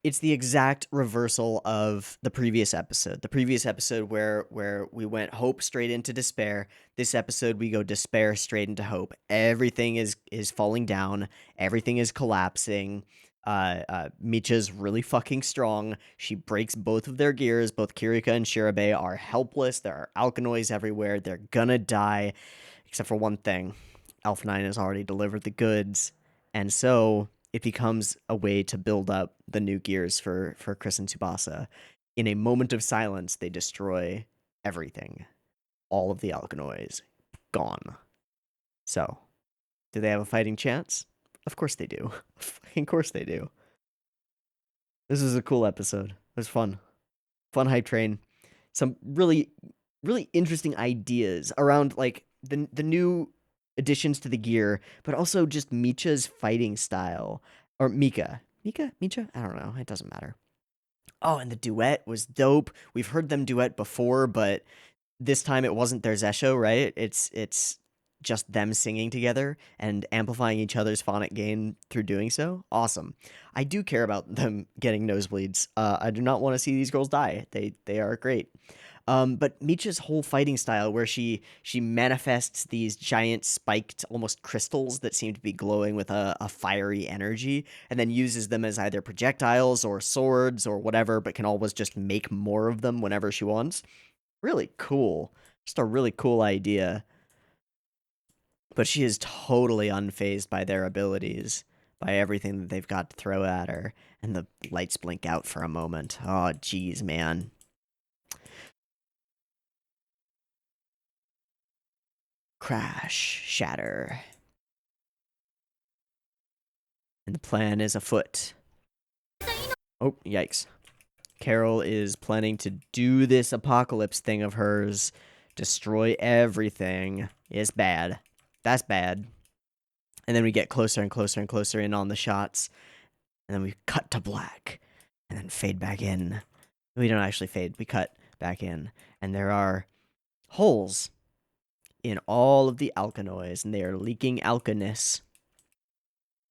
the exact reversal of the previous episode. The previous episode where we went hope straight into despair. This episode we go despair straight into hope. Everything is falling down. Everything is collapsing. Micha's really fucking strong. She breaks both of their gears. Both Kirika and Shirabe are helpless. There are alkanoids everywhere. They're gonna die, except for one thing. Elf9 has already delivered the goods, and so it becomes a way to build up the new gears for Chris and Tsubasa. In a moment of silence, they destroy everything. All of the alkanoids gone. So, do they have a fighting chance? Of course they do. Of course they do. This is a cool episode. It was fun. Fun hype train. Some really, really interesting ideas around like the new additions to the gear, but also just Micha's fighting style. Or Mika. Micha? I don't know. It doesn't matter. Oh, and the duet was dope. We've heard them duet before, but this time it wasn't their Zesho, right? It's just them singing together and amplifying each other's phonic gain through doing so. Awesome. I do care about them getting nosebleeds. I do not want to see these girls die. They are great. But Micha's whole fighting style, where she manifests these giant spiked, almost crystals that seem to be glowing with a fiery energy, and then uses them as either projectiles or swords or whatever, but can always just make more of them whenever she wants. Really cool. Just a really cool idea. But she is totally unfazed by their abilities, by everything that they've got to throw at her, and the lights blink out for a moment. Oh, geez, man. Crash, shatter. And the plan is afoot. Oh, yikes. Carol is planning to do this apocalypse thing of hers, destroy everything. It's bad. That's bad. And then we get closer and closer and closer in on the shots. And then we cut to black. And then fade back in. We don't actually fade, we cut back in. And there are holes in all of the alkanoids, and they are leaking alkaness.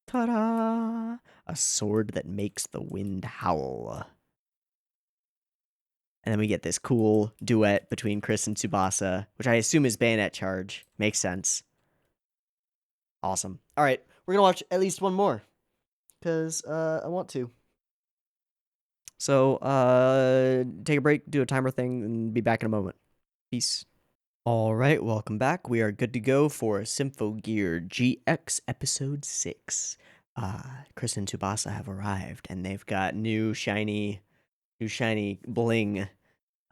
Ta-da! A sword that makes the wind howl. And then we get this cool duet between Chris and Tsubasa, which I assume is bayonet charge. Makes sense. Awesome. All right, we're gonna watch at least one more because I want to. So take a break, do a timer thing, and be back in a moment. Peace. All right, welcome back. We are good to go for Symphogear GX Episode 6. Chris and Tsubasa have arrived, and they've got new shiny bling.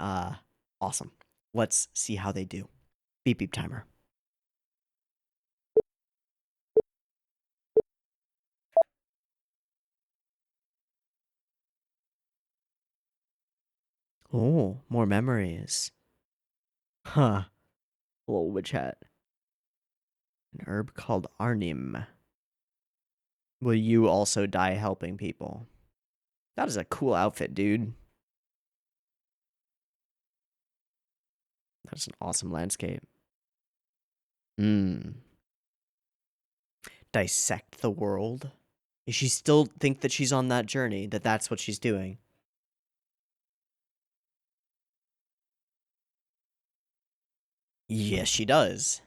Awesome. Let's see how they do. Beep beep timer. Oh, more memories. Huh. A little witch hat. An herb called Arnim. Will you also die helping people? That is a cool outfit, dude. That's an awesome landscape. Dissect the world? Does she still think that she's on that journey, that that's what she's doing? Yes, she does.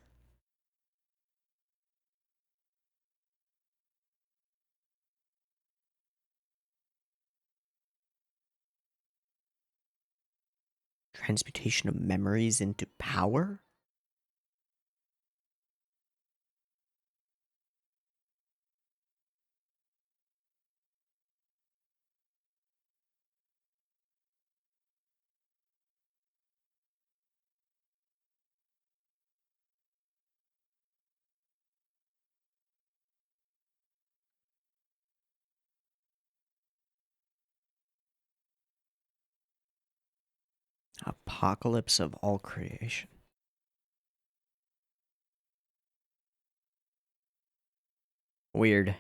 Transmutation of memories into power? Apocalypse of all creation. Weird.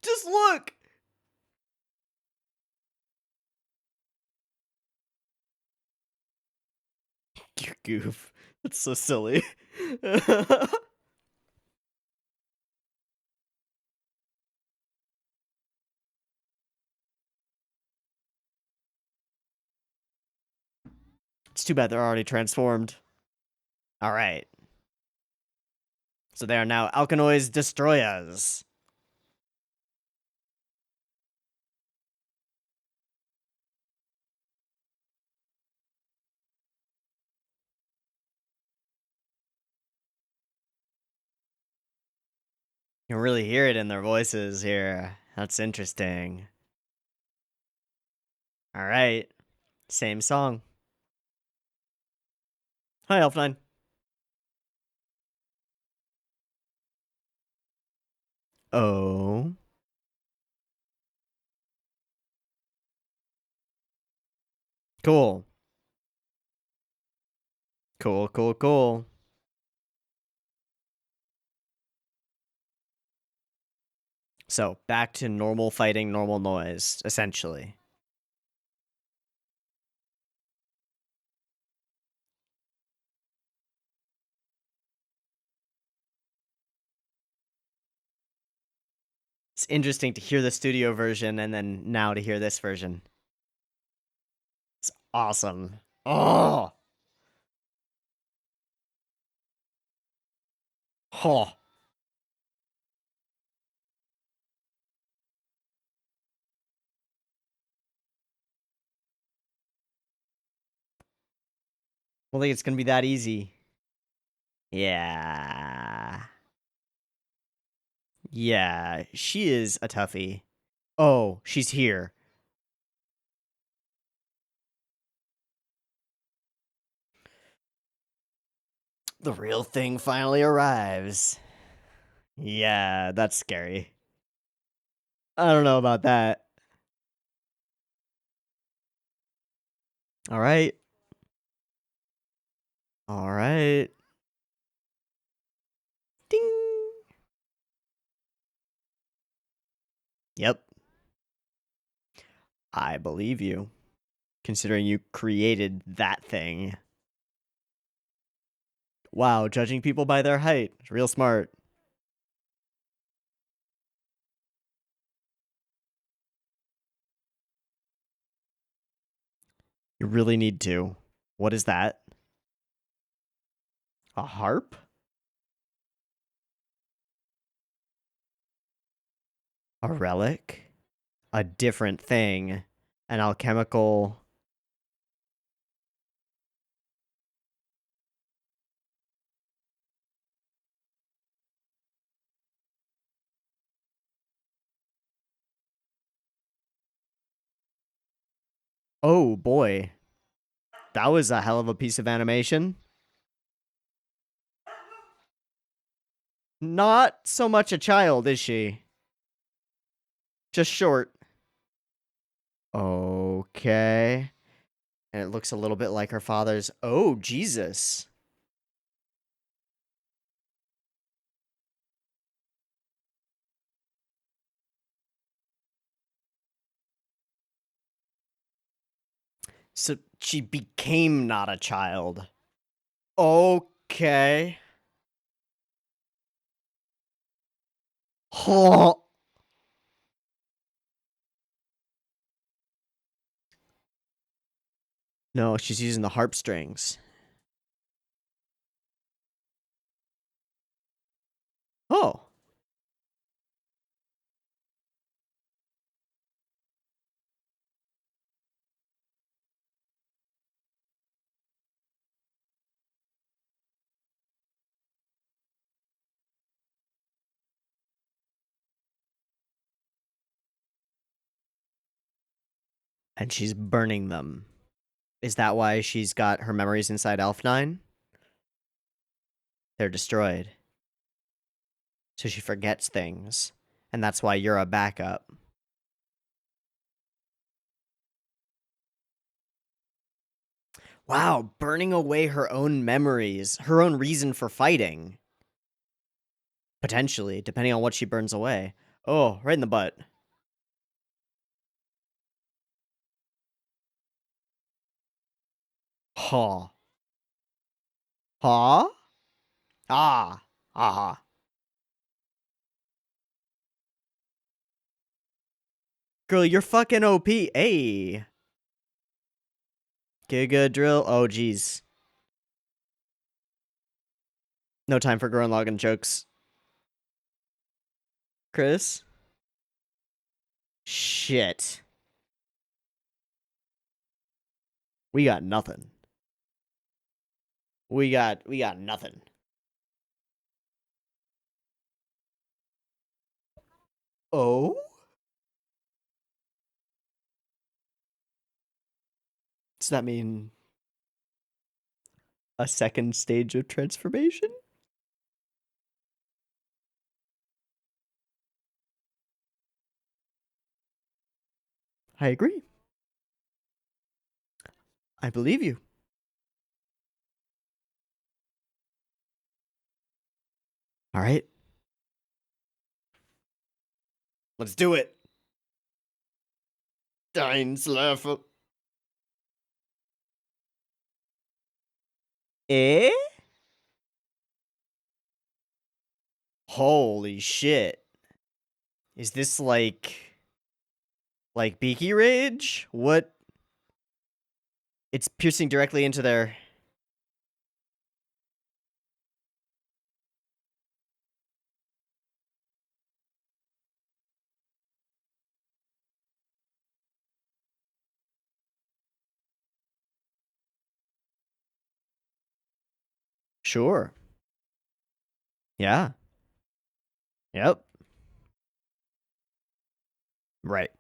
Just look. You goof. That's so silly. It's too bad they're already transformed. All right. So they are now Alkanoi's destroyers. You can really hear it in their voices here. That's interesting. All right. Same song. Hi, Elf9. Oh. Cool. Cool, cool, cool. So, back to normal fighting, normal noise, essentially. It's interesting to hear the studio version and then now to hear this version. It's awesome. Oh! Oh! Well, think it's gonna be that easy. Yeah. Yeah, she is a toughie. Oh, she's here. The real thing finally arrives. Yeah, that's scary. I don't know about that. All right. All right. Ding. Yep. I believe you, considering you created that thing. Wow, judging people by their height. Real smart. You really need to. What is that? A harp? A relic? A different thing? An alchemical... Oh, boy. That was a hell of a piece of animation. Not so much a child, is she? Just short. Okay. And it looks a little bit like her father's. Oh, Jesus. So she became not a child. Okay. Oh. No, she's using the harp strings. Oh. And she's burning them. Is that why she's got her memories inside Elf9? They're destroyed. So she forgets things. And that's why you're a backup. Wow, burning away her own memories, her own reason for fighting. Potentially, depending on what she burns away. Oh, right in the butt. Huh. Huh? Ah. Ah. Girl, you're fucking OP. Hey. Giga drill. Oh, jeez. No time for Gurren Lagann jokes. Chris? Shit. We got nothing. We got nothing. Oh? Does that mean a second stage of transformation? I agree. I believe you. All right. Let's do it. Deinslaffer. Eh? Holy shit. Is this like Beaky Rage? What? It's piercing directly into their... Sure. Yeah. Yep. Right.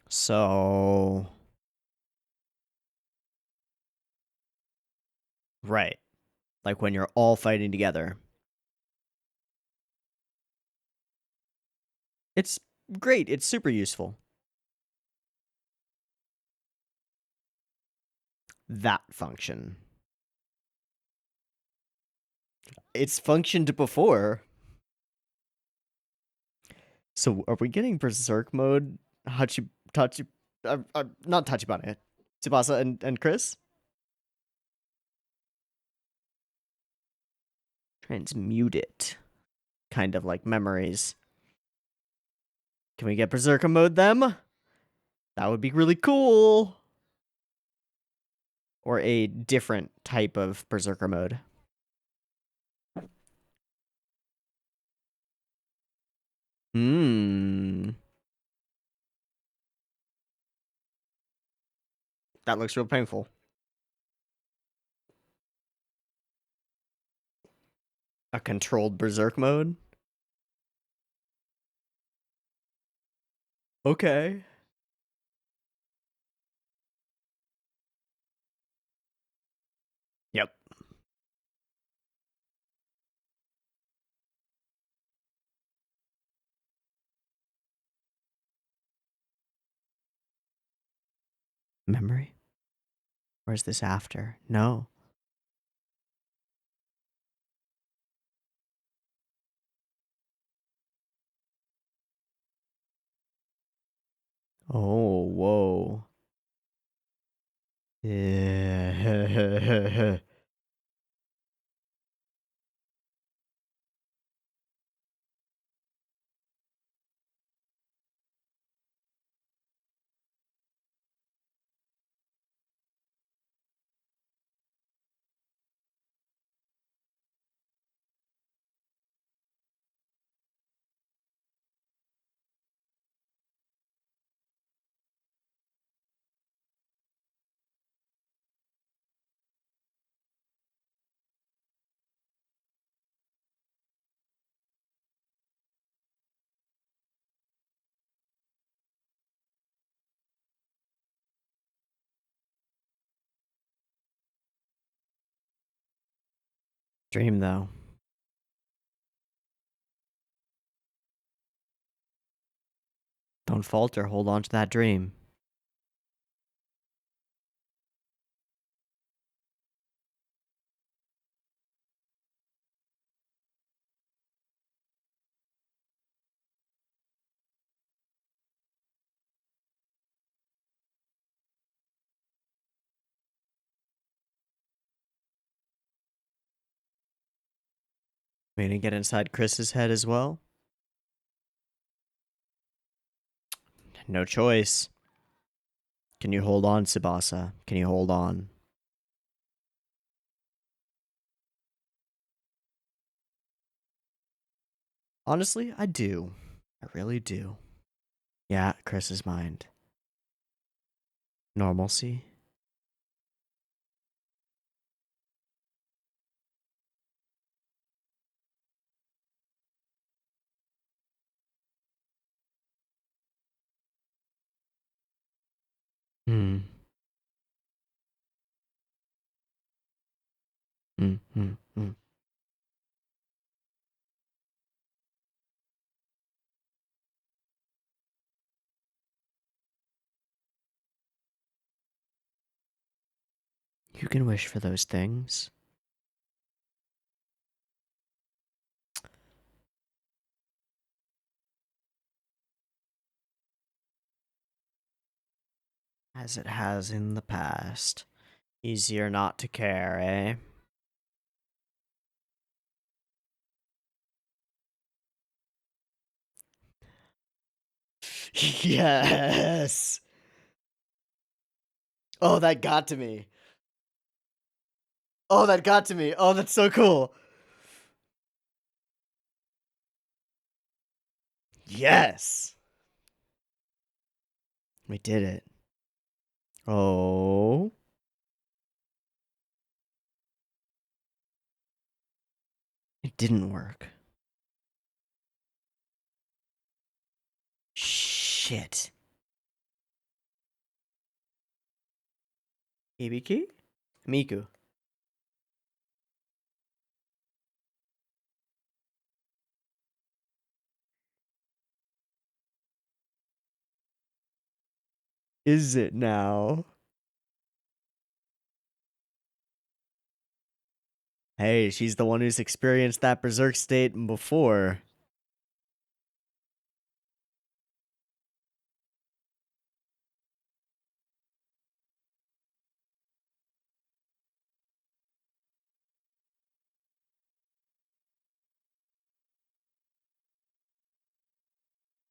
So... Right. Like when you're all fighting together. It's great. It's super useful. That function. It's functioned before. So are we getting Berserk mode? Tachi, not Tachibana, Tsubasa and Chris? Transmute it. Kind of like memories. Can we get Berserker mode them? That would be really cool. Or a different type of Berserker mode. Hmm. That looks real painful. A controlled Berserk mode? Okay. Yep. Memory? Or is this after? No. Oh, whoa. Yeah. Dream, though. Don't falter. Hold on to that dream. We didn't get inside Chris's head as well? No choice. Can you hold on, Tsubasa? Can you hold on? Honestly, I do. I really do. Yeah, Chris's mind. Normalcy. Hmm. Hmm. Hmm. Hmm. You can wish for those things. As it has in the past. Easier not to care, eh? Yes! Oh, that got to me. Oh, that got to me. Oh, that's so cool. Yes! We did it. Oh. It didn't work. Shit. Ibiki? Miku. Is it now? Hey, she's the one who's experienced that berserk state before.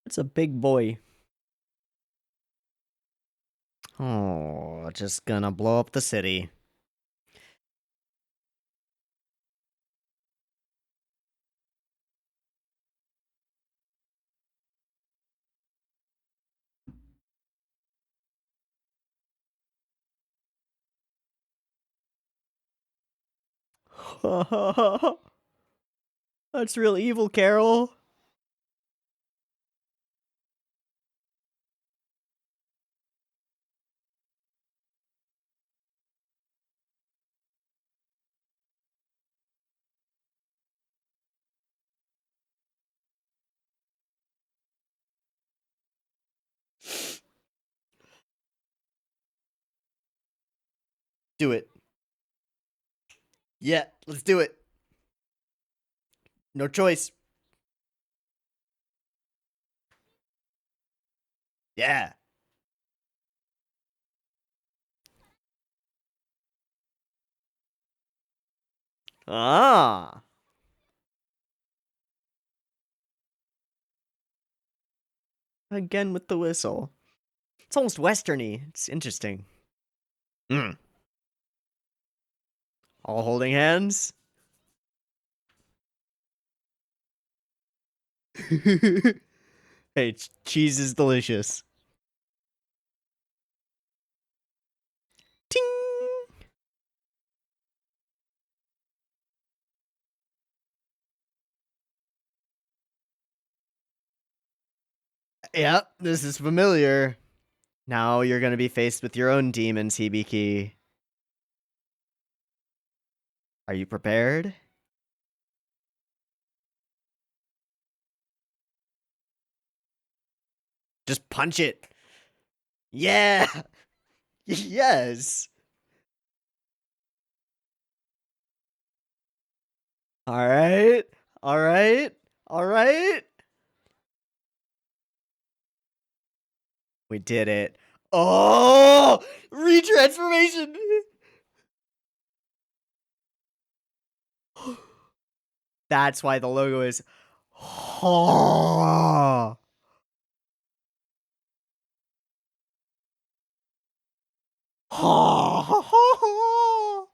It's a big boy. Oh, just gonna blow up the city. That's real evil, Carol. Do it. Yeah, let's do it. No choice. Yeah. Ah. Again with the whistle. It's almost westerny. It's interesting. Mm. All holding hands. Hey, cheese is delicious. Ting. Yep, this is familiar. Now you're gonna be faced with your own demons, Hibiki. Are you prepared? Just punch it. Yeah. Yes. All right. All right. All right. We did it. Oh, retransformation. That's why the logo is ha. Ha ha ha.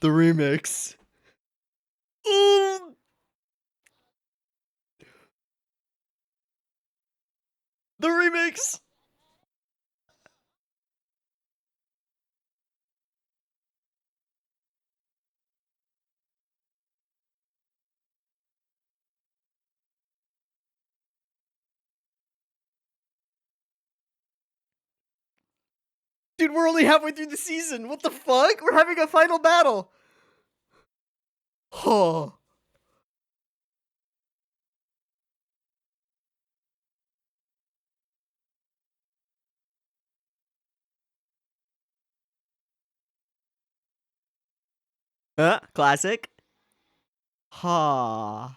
The remix. The remix. Dude, we're only halfway through the season. What the fuck? We're having a final battle. Huh. Classic. Ha.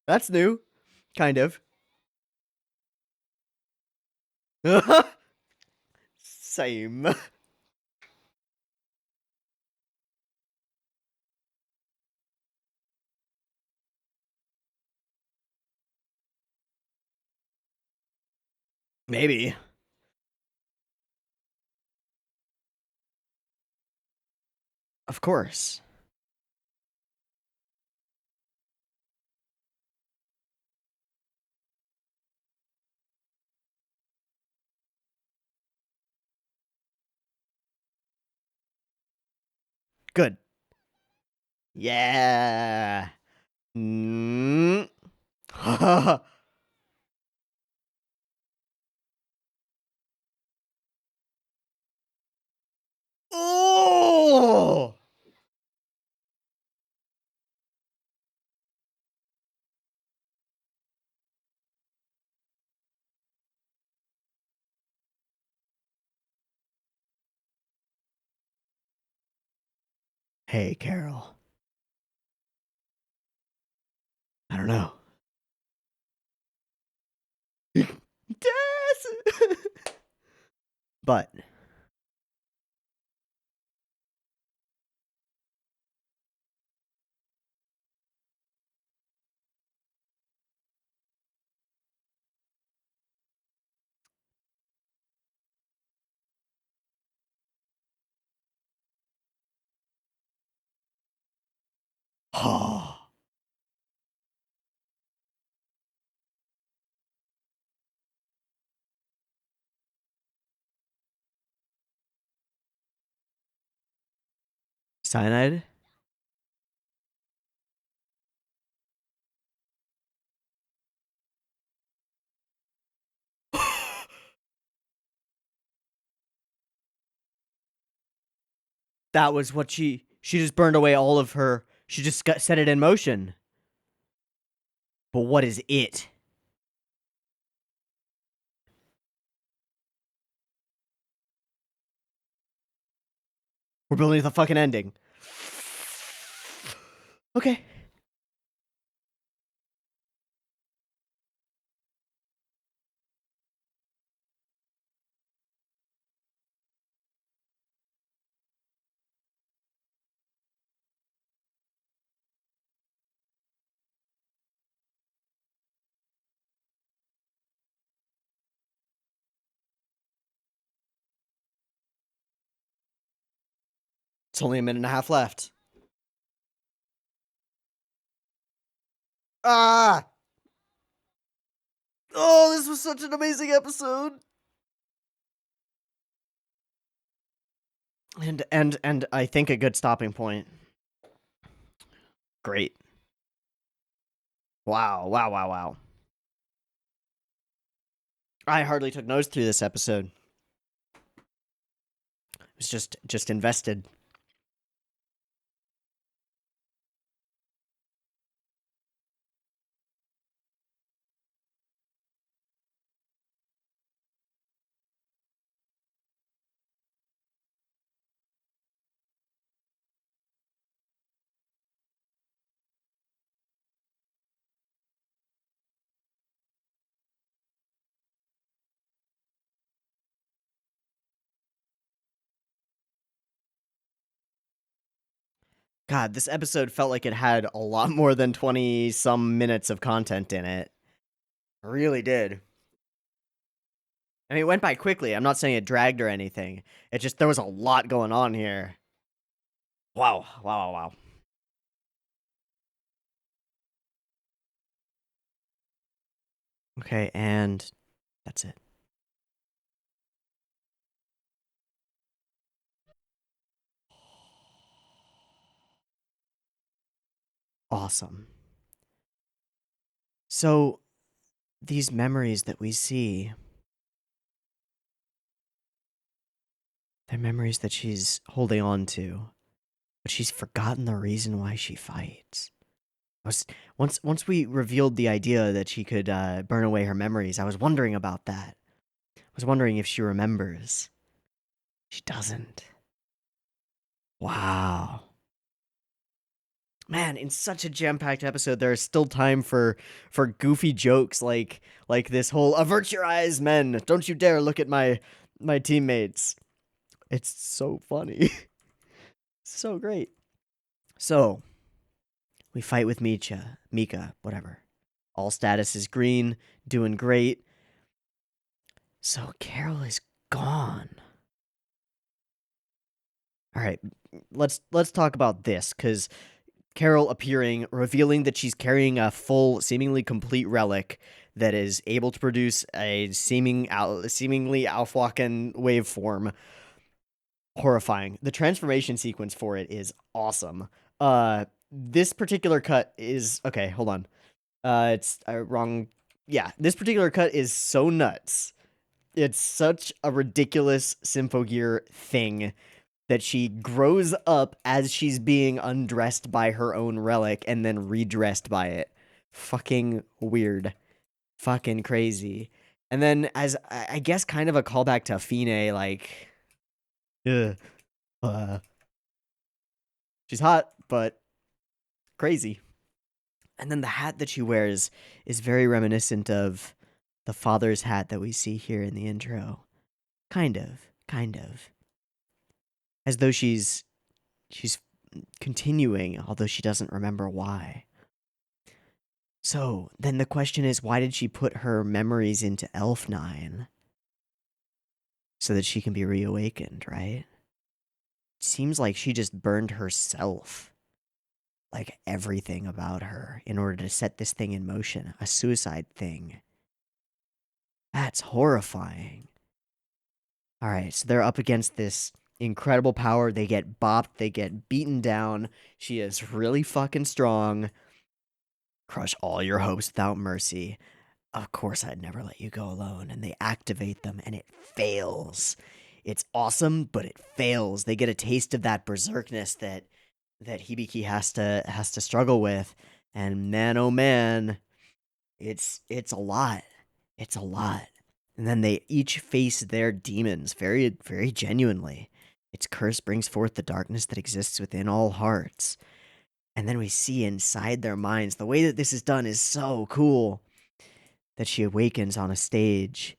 That's new. Kind of. Same. Maybe. Of course. Good. Yeah. Mm. Oh! Hey, Carol. I don't know. Des! But cyanide? That was what she just burned away all of her. She just set it in motion. But what is it? We're building the fucking ending. Okay. It's only a minute and a half left. Ah! Oh, this was such an amazing episode. And I think a good stopping point. Great. Wow. I hardly took notes through this episode. I was just invested. God, this episode felt like it had a lot more than 20-some minutes of content in it. It really did. I mean, it went by quickly. I'm not saying it dragged or anything. It just, there was a lot going on here. Wow, wow, wow, wow. Okay, and that's it. Awesome. So, these memories that we see, they're memories that she's holding on to, but she's forgotten the reason why she fights. Once we revealed the idea that she could burn away her memories, I was wondering about that. I was wondering if she remembers. She doesn't. Wow. Man, in such a jam-packed episode, there is still time for goofy jokes like this whole "avert your eyes, men! Don't you dare look at my teammates." It's so funny, so great. So we fight with Mika, whatever. All status is green, doing great. So Carol is gone. All right, let's talk about this, because Carol appearing, revealing that she's carrying a full, seemingly complete relic that is able to produce a seemingly Aufwachen waveform. Horrifying. The transformation sequence for it is awesome. This particular cut is okay. Hold on. It's wrong. Yeah, this particular cut is so nuts. It's such a ridiculous Symphogear thing that she grows up as she's being undressed by her own relic and then redressed by it. Fucking weird. Fucking crazy. And then, as I guess, kind of a callback to Fine, like, ugh, uh, she's hot, but crazy. And then the hat that she wears is very reminiscent of the father's hat that we see here in the intro. Kind of. As though she's continuing, although she doesn't remember why. So, then the question is, why did she put her memories into Elf9? So that she can be reawakened, right? It seems like she just burned herself. Like everything about her, in order to set this thing in motion. A suicide thing. That's horrifying. Alright, so they're up against this incredible power. They get bopped, they get beaten down. She is really fucking strong. Crush all your hopes without mercy. Of course I'd never let you go alone. And they activate them, and it fails. It's awesome, but it fails. They get a taste of that berserkness that Hibiki has to struggle with. And man, oh man, it's a lot. It's a lot. And then they each face their demons very, very genuinely. Its curse brings forth the darkness that exists within all hearts. And then we see inside their minds, the way that this is done is so cool, that she awakens on a stage,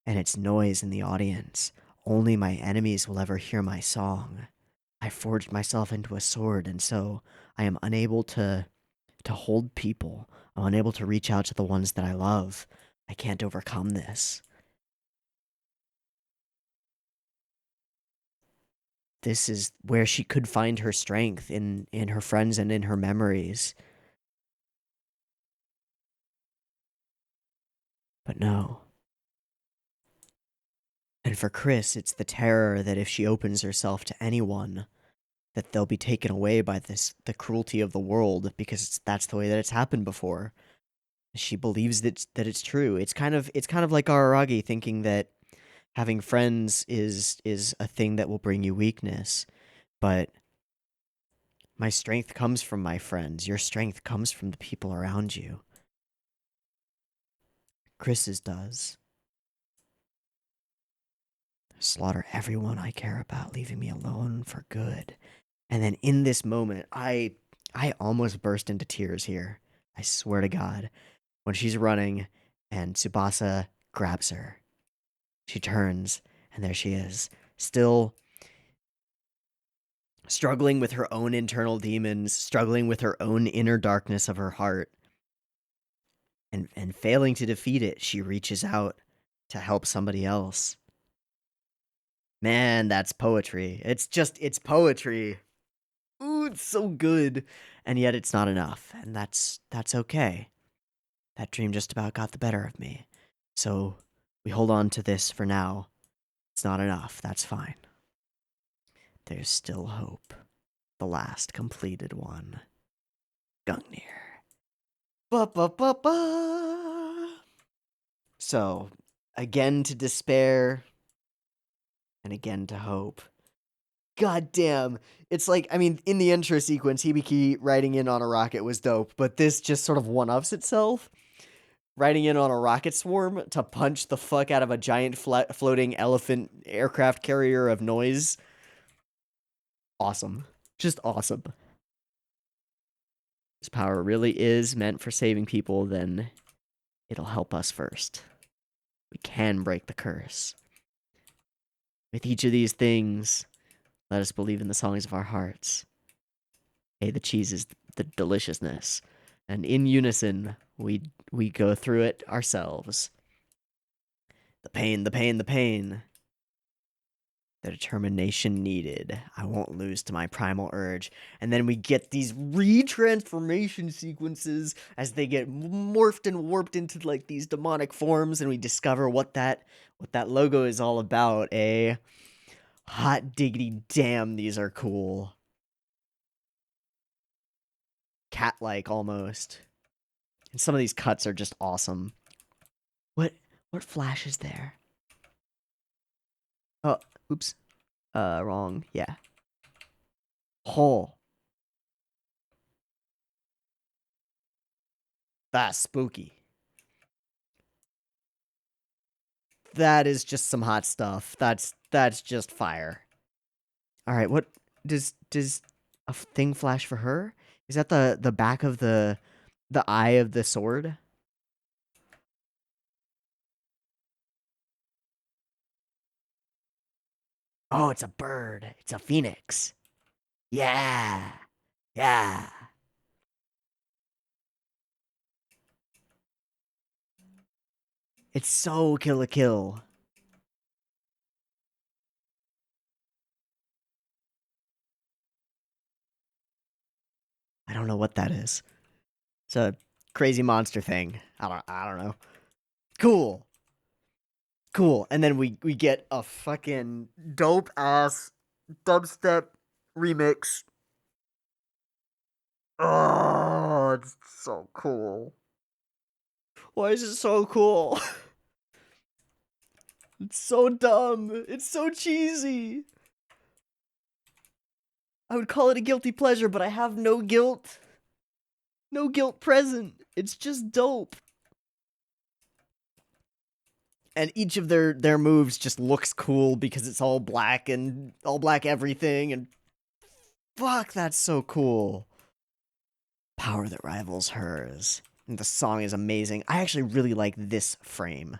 and it's noise in the audience. Only my enemies will ever hear my song. I forged myself into a sword, and so I am unable to hold people. I'm unable to reach out to the ones that I love. I can't overcome this. This is where she could find her strength, in her friends and in her memories. But no. And for Chris, it's the terror that if she opens herself to anyone, that they'll be taken away by the cruelty of the world, because that's the way that it's happened before. She believes that it's true. It's kind of like Araragi thinking that having friends is a thing that will bring you weakness. But my strength comes from my friends. Your strength comes from the people around you. Chris's does. Slaughter everyone I care about, leaving me alone for good. And then in this moment, I almost burst into tears here. I swear to God. When she's running and Tsubasa grabs her. She turns, and there she is. Still struggling with her own internal demons, struggling with her own inner darkness of her heart, and failing to defeat it, she reaches out to help somebody else. Man, that's poetry. It's poetry. Ooh, it's so good. And yet it's not enough, and that's okay. That dream just about got the better of me. So we hold on to this for now. It's not enough. That's fine. There's still hope. The last completed one. Gungnir. Ba-ba-ba-ba. So, again to despair, and again to hope. God damn. It's like, I mean, in the intro sequence, Hibiki riding in on a rocket was dope, but this just sort of one-ups itself. Riding in on a rocket swarm to punch the fuck out of a giant floating elephant aircraft carrier of noise. Awesome. Just awesome. This power really is meant for saving people, then it'll help us first. We can break the curse. With each of these things, let us believe in the songs of our hearts. Hey, the cheese is the deliciousness. And in unison, we go through it ourselves. The pain, the pain, the pain. The determination needed. I won't lose to my primal urge. And then we get these retransformation sequences as they get morphed and warped into like these demonic forms, and we discover what that logo is all about, eh? Hot diggity damn, these are cool. Cat-like almost. And some of these cuts are just awesome. What flash is there? Oh, oops. Wrong. Yeah. Oh. That's spooky. That is just some hot stuff. That's just fire. All right, what does a thing flash for her? Is that the back of the eye of the sword? Oh, it's a bird. It's a phoenix. Yeah. Yeah. It's so Kill la Kill. I don't know what that is. It's a crazy monster thing. I don't know. Cool. Cool. And then we get a fucking dope ass dubstep remix. Oh, it's so cool. Why is it so cool? It's so dumb. It's so cheesy. I would call it a guilty pleasure, but I have no guilt. No guilt present. It's just dope. And each of their moves just looks cool because it's all black and all black everything, and fuck, that's so cool. Power that rivals hers. And the song is amazing. I actually really like this frame.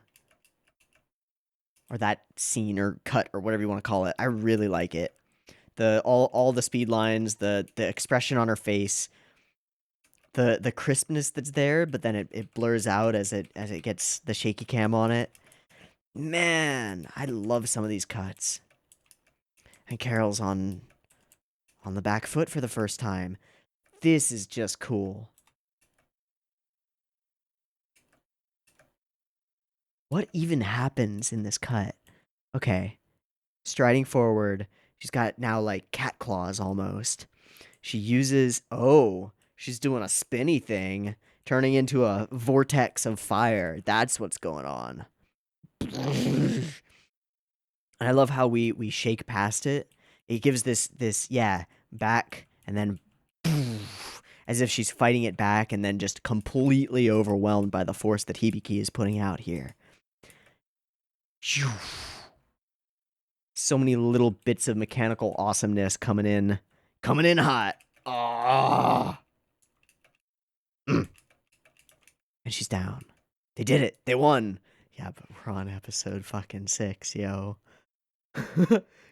Or that scene or cut or whatever you want to call it. I really like it. The all the speed lines, the expression on her face, the crispness that's there, but then it blurs out as it gets the shaky cam on it. Man, I love some of these cuts. And Carol's on the back foot for the first time. This is just cool. What even happens in this cut? Okay. Striding forward. She's got now like cat claws almost. She uses, oh, she's doing a spinny thing, turning into a vortex of fire. That's what's going on. And I love how we shake past it. It gives this yeah, back and then as if she's fighting it back and then just completely overwhelmed by the force that Hibiki is putting out here. So many little bits of mechanical awesomeness coming in hot. Ah. And she's down. They did it. They won. Yeah, but we're on episode fucking 6, yo.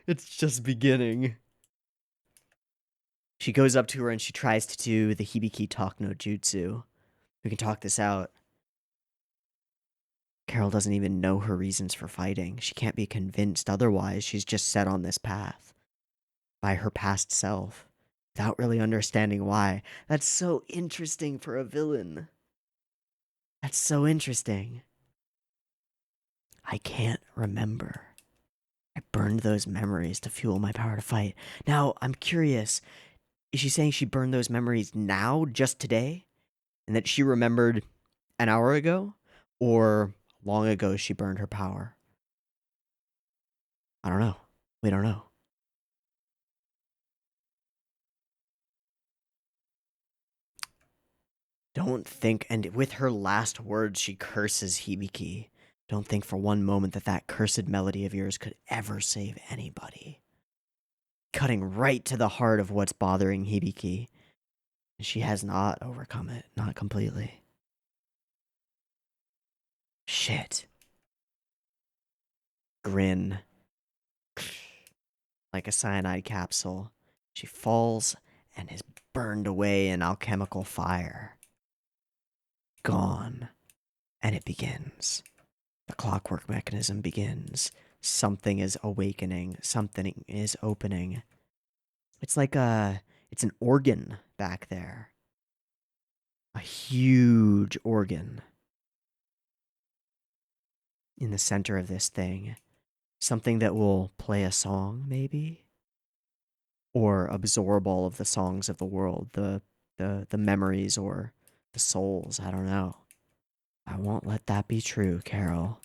It's just beginning. She goes up to her and she tries to do the Hibiki talk no jutsu. We can talk this out. Carol doesn't even know her reasons for fighting. She can't be convinced otherwise. She's just set on this path by her past self without really understanding why. That's so interesting for a villain. That's so interesting. I can't remember. I burned those memories to fuel my power to fight. Now, I'm curious. Is she saying she burned those memories now, just today? And that she remembered an hour ago? Or long ago she burned her power? I don't know. We don't know. Don't think, and with her last words, she curses Hibiki. Don't think for one moment that that cursed melody of yours could ever save anybody. Cutting right to the heart of what's bothering Hibiki. She has not overcome it, not completely. Shit. Grin. Like a cyanide capsule. She falls and is burned away in alchemical fire. Gone. And it begins. The clockwork mechanism begins. Something is awakening. Something is opening. It's like it's an organ back there. A huge organ. In the center of this thing. Something that will play a song, maybe? Or absorb all of the songs of the world. The memories or the souls. I don't know. I won't let that be true, Carol.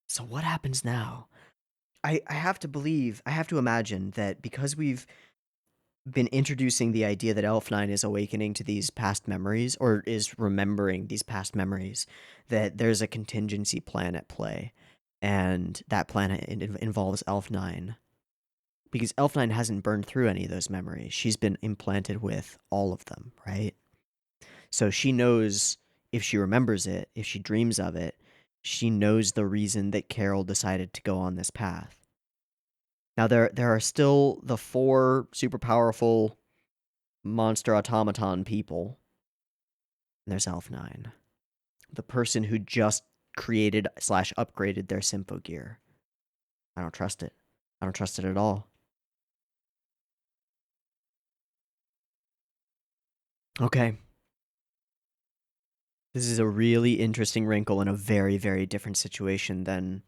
So what happens now? I have to believe, I have to imagine that because we've been introducing the idea that Elf9 is awakening to these past memories, or is remembering these past memories, that there's a contingency plan at play. And that plan involves Elf9. Because Elf9 hasn't burned through any of those memories. She's been implanted with all of them, right? So she knows if she remembers it, if she dreams of it, she knows the reason that Carol decided to go on this path. Now, there are still the 4 super powerful monster automaton people. And there's Elf9. The person who just created / upgraded their Symphogear. I don't trust it. I don't trust it at all. Okay. This is a really interesting wrinkle in a very, very different situation than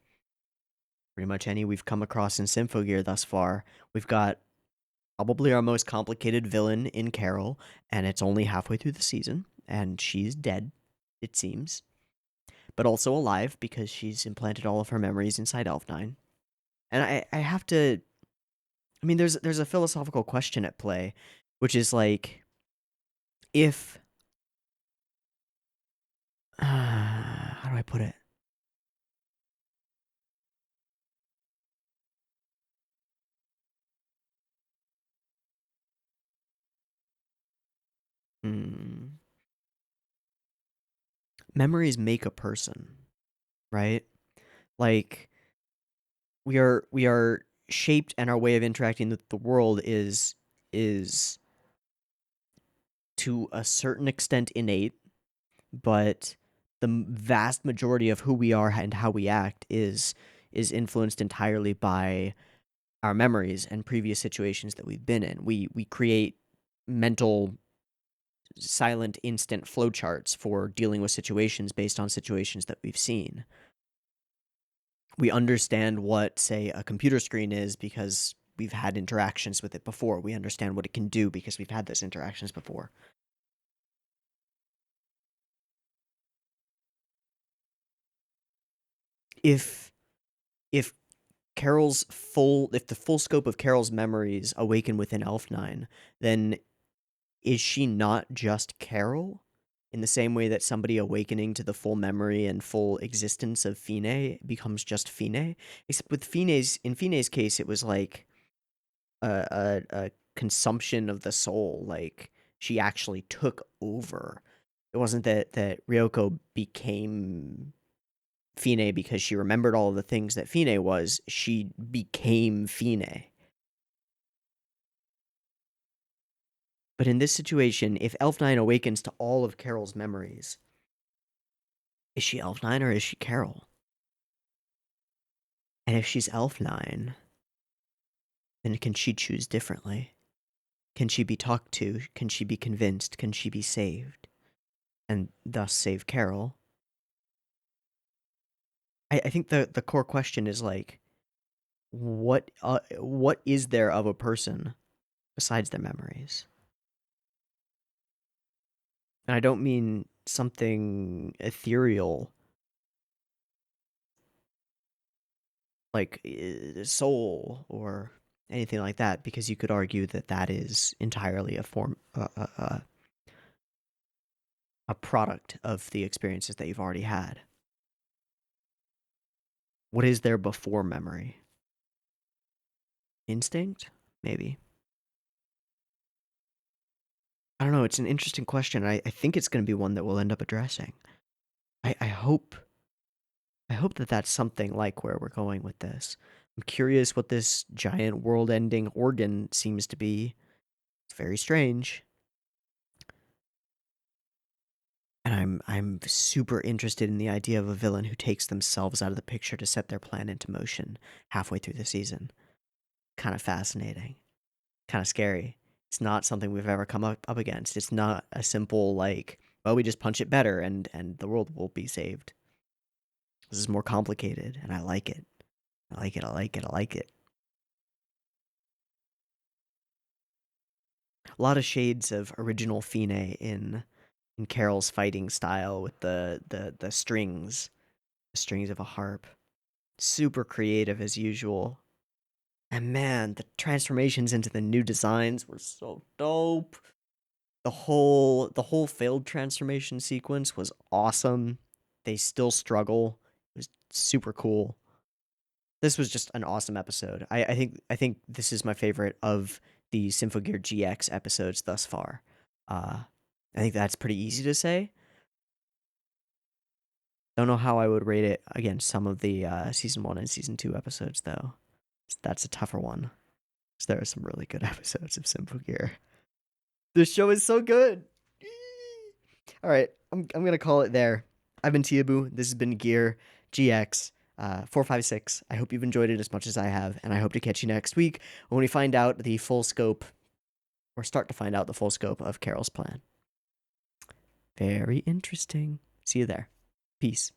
pretty much any we've come across in Symphogear thus far. We've got probably our most complicated villain in Carol, and it's only halfway through the season, and she's dead, it seems. But also alive because she's implanted all of her memories inside Elf9. And I have to... I mean, there's a philosophical question at play, which is like, if... how do I put it? Memories make a person, right? Like, we are shaped, and our way of interacting with the world is to a certain extent innate, but the vast majority of who we are and how we act is influenced entirely by our memories and previous situations that we've been in. We create mental silent instant flowcharts for dealing with situations based on situations that we've seen. We understand what, say, a computer screen is because we've had interactions with it before. We understand what it can do because we've had those interactions before. If the full scope of Carol's memories awaken within Elf9, then is she not just Carol? In the same way that somebody awakening to the full memory and full existence of Fine becomes just Fine? Except with in Fine's case, it was like a consumption of the soul. Like, she actually took over. It wasn't that Ryoko became Fine because she remembered all of the things that Fine was. She became Fine. But in this situation, if Elf9 awakens to all of Carol's memories, is she Elf9 or is she Carol? And if she's Elf9, then can she choose differently? Can she be talked to? Can she be convinced? Can she be saved? And thus save Carol? I think the core question is like, what is there of a person besides their memories? And I don't mean something ethereal like soul or anything like that, because you could argue that that is entirely a form, a product of the experiences that you've already had. What is there before memory? Instinct? Maybe. I don't know. It's an interesting question. I think it's going to be one that we'll end up addressing. I hope that that's something like where we're going with this. I'm curious what this giant world-ending organ seems to be. It's very strange. And I'm super interested in the idea of a villain who takes themselves out of the picture to set their plan into motion halfway through the season. Kind of fascinating. Kind of scary. It's not something we've ever come up against. It's not a simple, like, well, we just punch it better and the world will be saved. This is more complicated, and I like it. I like it, I like it, I like it. A lot of shades of original Fine in Carol's fighting style with the strings. The strings of a harp. Super creative as usual. And man, the transformations into the new designs were so dope. The whole failed transformation sequence was awesome. They still struggle. It was super cool. This was just an awesome episode. I think this is my favorite of the Symphogear GX episodes thus far. I think that's pretty easy to say. Don't know how I would rate it against some of the season 1 and season 2 episodes though. That's a tougher one. There are some really good episodes of Symphogear. This show is so good. All right, I'm gonna call it there. I've been Teeaboo. This has been Gear GX 456. I hope you've enjoyed it as much as I have, and I hope to catch you next week when we find out the full scope, or start to find out the full scope of Carol's plan. Very interesting. See you there. Peace.